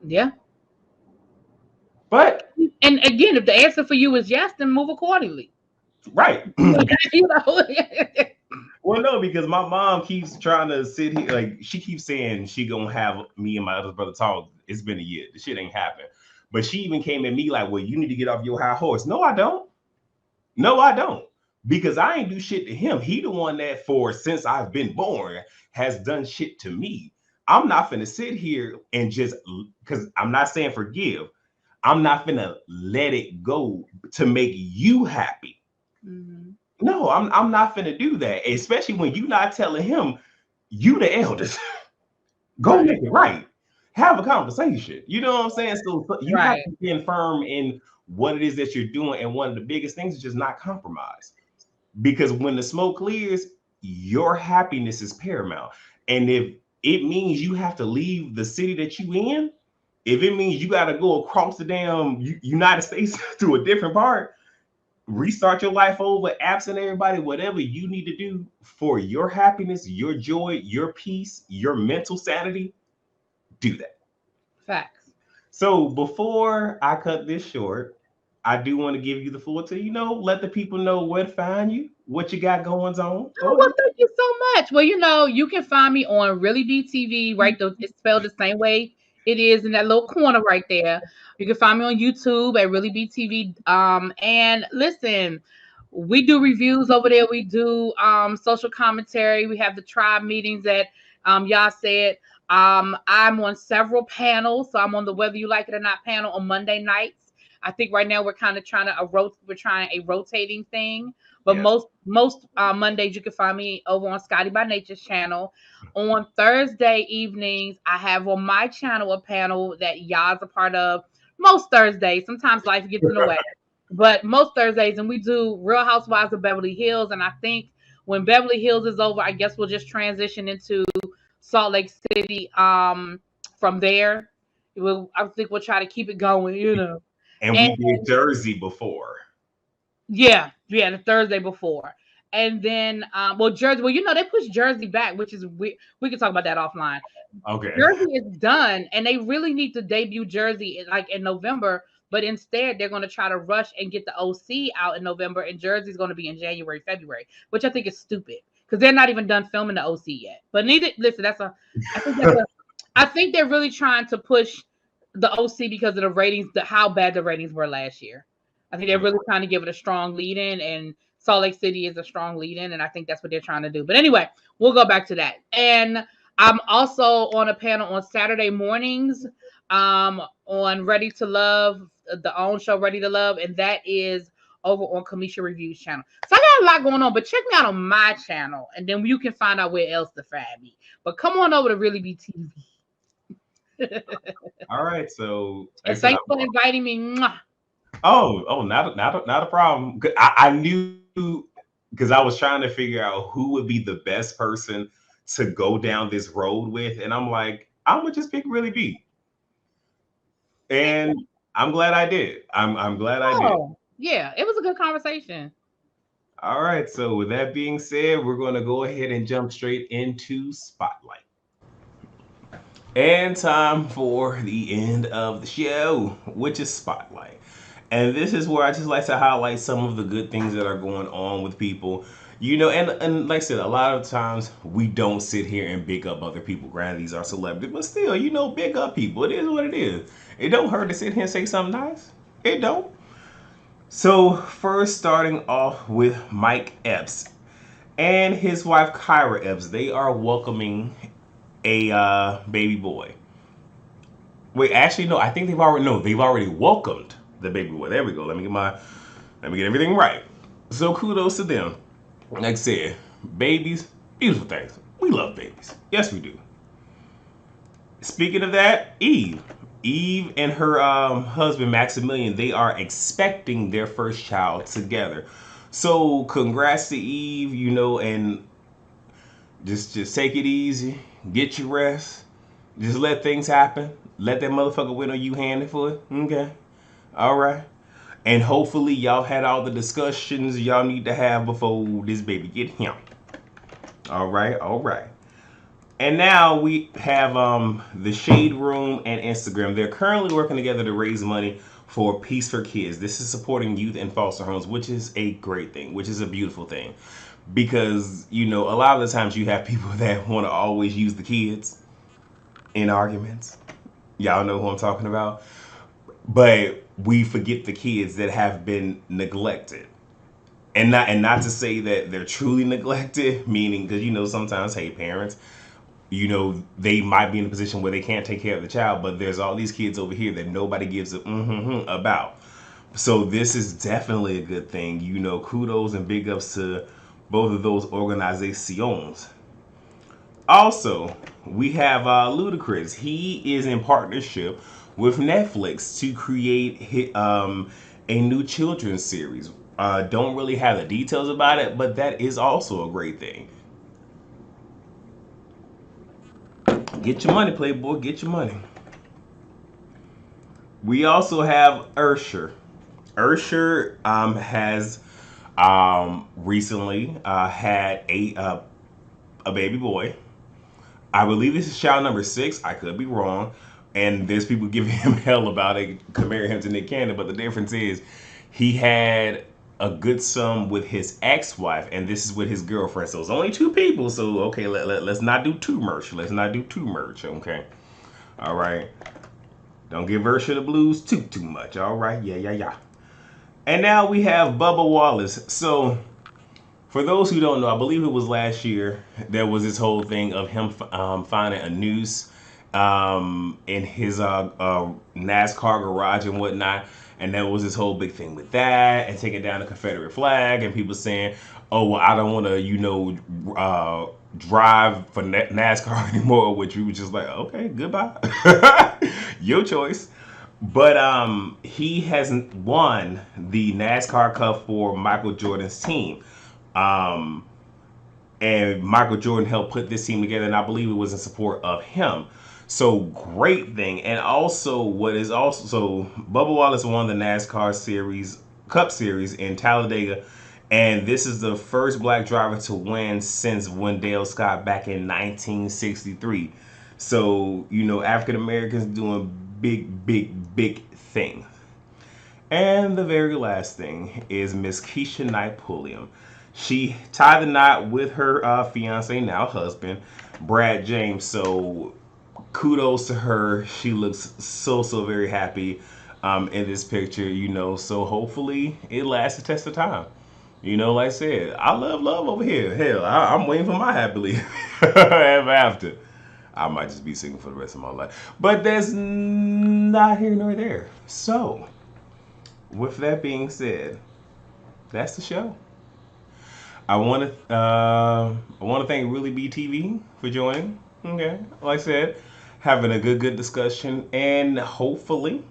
Yeah. But, and again, if the answer for you is yes, then move accordingly. Right. You know? Well, no, because my mom keeps trying to sit here, like, she keeps saying she gonna have me and my other brother talk. It's been a year. The shit ain't happened. But she even came at me like, well, you need to get off your high horse. No, I don't. No, I don't. Because I ain't do shit to him. He the one that, since I've been born, has done shit to me. I'm not finna sit here and just, because I'm not saying forgive. I'm not finna let it go to make you happy. Mm-hmm. No, I'm not finna do that. Especially when you're not telling him, you the eldest. Go make it right. Have a conversation. You know what I'm saying? So you have to be firm in what it is that you're doing. And one of the biggest things is just not compromise. Because when the smoke clears, your happiness is paramount. And if it means you have to leave the city that you in, if it means you got to go across the damn United States to a different part, restart your life over, absent everybody, whatever you need to do for your happiness, your joy, your peace, your mental sanity, do that. Facts. So before I cut this short, I do want to give you the floor to, let the people know where to find you, what you got going on. Oh, well, thank you so much. Well, you can find me on ReallyB TV, right? It's spelled the same way it is in that little corner right there. You can find me on YouTube at ReallyB TV. And listen, we do reviews over there. We do social commentary. We have the tribe meetings that y'all said. I'm on several panels. So I'm on the Whether You Like It or Not panel on Monday nights. I think right now we're kind of trying a rotating thing. But most Mondays you can find me over on Scotty by Nature's channel. On Thursday evenings, I have on my channel a panel that y'all's a part of. Most Thursdays, sometimes life gets in the way, but most Thursdays, and we do Real Housewives of Beverly Hills. And I think when Beverly Hills is over, I guess we'll just transition into Salt Lake City. From there, I think we'll try to keep it going, And we did Jersey before. Yeah, the Thursday before. And then, well, Jersey. Well, they pushed Jersey back, which is we can talk about that offline. Okay. Jersey is done, and they really need to debut Jersey like in November. But instead, they're going to try to rush and get the OC out in November, and Jersey's going to be in January, February, which I think is stupid because they're not even done filming the OC yet. But neither, listen, I think they're really trying to push the OC because of the ratings, how bad the ratings were last year. I think they're really trying to give it a strong lead in, and Salt Lake City is a strong lead in, and I think that's what they're trying to do. But anyway, we'll go back to that. And I'm also on a panel on Saturday mornings on Ready to Love, the own show Ready to Love, and that is over on Kamisha Reviews channel. So I got a lot going on, but check me out on my channel, and then you can find out where else to find me. But come on over to ReallyB TV. All right, so and thanks for inviting me. Mwah. Not a problem. I knew because I was trying to figure out who would be the best person to go down this road with, and I'm like, I'm gonna just pick ReallyB, and I'm glad I did. I'm glad I did. Yeah, it was a good conversation. All right, so with that being said, we're going to go ahead and jump straight into Spotlight. And time for the end of the show, which is Spotlight. And this is where I just like to highlight some of the good things that are going on with people. And like I said, a lot of times we don't sit here and big up other people. Granted, these are celebrities, but still, big up people. It is what it is. It don't hurt to sit here and say something nice. It don't. So first, starting off with Mike Epps and his wife Kyrie Epps. They are welcoming a baby boy. Wait, actually, no. I think they've already welcomed the baby boy. There we go. Let me get everything right. So kudos to them. Like I said, babies, beautiful things. We love babies. Yes, we do. Speaking of that, Eve and her husband Maximilian, they are expecting their first child together. So congrats to Eve, and just take it easy, get your rest, just let things happen. Let that motherfucker win on you hand and foot. Okay. All right. And hopefully y'all had all the discussions y'all need to have before this baby get him. All right. And now we have the Shade Room and Instagram. They're currently working together to raise money for Peace for Kids. This is supporting youth in foster homes, which is a great thing, which is a beautiful thing. Because, a lot of the times you have people that want to always use the kids in arguments. Y'all know who I'm talking about. But we forget the kids that have been neglected. And not to say that they're truly neglected, meaning because, sometimes, hey, parents, they might be in a position where they can't take care of the child, but there's all these kids over here that nobody gives a about. So this is definitely a good thing. Kudos and big ups to both of those organizations. Also, we have Ludacris. He is in partnership with Netflix to create a new children's series. Don't really have the details about it, but that is also a great thing. Get your money, Playboy. Get your money. We also have Usher. Usher has recently had a baby boy. I believe this is child number 6. I could be wrong. And there's people giving him hell about it, comparing him to Nick Cannon. But the difference is he had a good sum with his ex-wife, and this is with his girlfriend. So it's only 2 people. So, okay, let's not do too much. Okay? All right? Don't give Usher the blues too much. All right? Yeah. And now we have Bubba Wallace. So for those who don't know, I believe it was last year, there was this whole thing of him finding a noose in his NASCAR garage and whatnot. And there was this whole big thing with that and taking down the Confederate flag and people saying, oh, well, I don't want to, drive for NASCAR anymore, which we were just like, okay, goodbye. Your choice. But he has won the NASCAR Cup for Michael Jordan's team. And Michael Jordan helped put this team together, and I believe it was in support of him. So great thing. And also Bubba Wallace won the NASCAR Cup Series in Talladega And this is the first black driver to win since Wendell Scott back in 1963. So, you know, African Americans doing big things. And the very last thing is Miss Keisha Knight Pulliam. She tied the knot with her fiance, now husband, Brad James. So kudos to her. She looks so very happy in this picture, you know. So hopefully it lasts the test of time. You know, like I said, I love over here. Hell, I'm waiting for my happily ever after. I might just be single for the rest of my life. But that's not here nor there. So, with that being said, that's the show. I want to thank ReallyB TV for joining. Okay, like I said, having a good discussion, and hopefully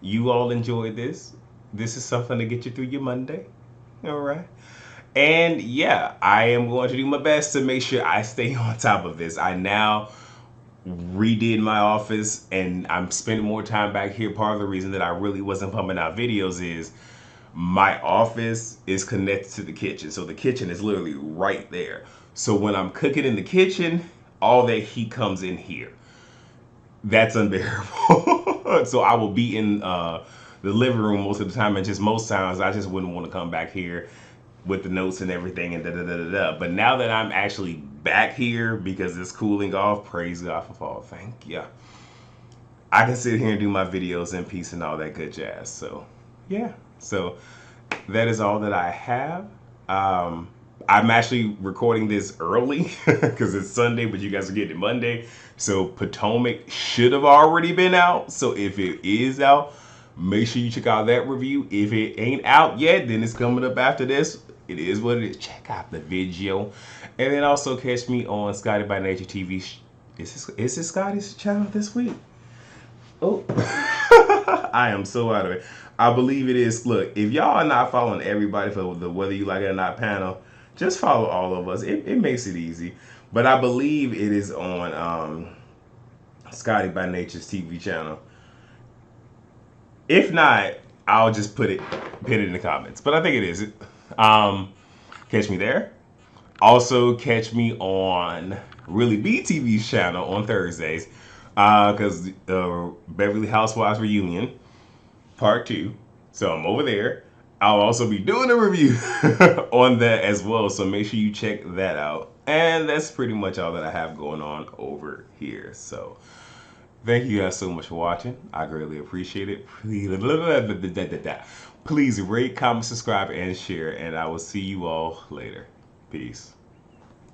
you all enjoyed this. This is something to get you through your Monday. All right. And yeah, I am going to do my best to make sure I stay on top of this. I now redid my office and I'm spending more time back here. Part of the reason that I really wasn't pumping out videos is my office is connected to the kitchen. So the kitchen is literally right there. So when I'm cooking in the kitchen, all that heat comes in here. That's unbearable. So I will be in the living room most of the time, and just most times I just wouldn't want to come back here with the notes and everything and da da da da da. But now that I'm actually back here because it's cooling off, praise God for fall. Thank you. I can sit here and do my videos in peace and all that good jazz. So yeah. So that is all that I have. I'm actually recording this early because it's Sunday, but you guys are getting it Monday. So Potomac should have already been out. So if it is out, make sure you check out that review. If it ain't out yet, then it's coming up after this. It is what it is. Check out the video. And then also catch me on Scotty by Nature TV. Is this Scotty's channel this week? Oh, I am so out of it. I believe it is. Look, if y'all are not following everybody for the Whether You Like It or Not panel, just follow all of us. It makes it easy. But I believe it is on Scotty by Nature's TV channel. If not, I'll just pin it in the comments. But I think it is. Catch me there. Also, catch me on ReallyB TV's channel on Thursdays. Because Beverly Housewives Reunion Part 2. So I'm over there. I'll also be doing a review on that as well. So make sure you check that out. And that's pretty much all that I have going on over here. So thank you guys so much for watching. I greatly appreciate it. Please rate, comment, subscribe, and share. And I will see you all later. Peace.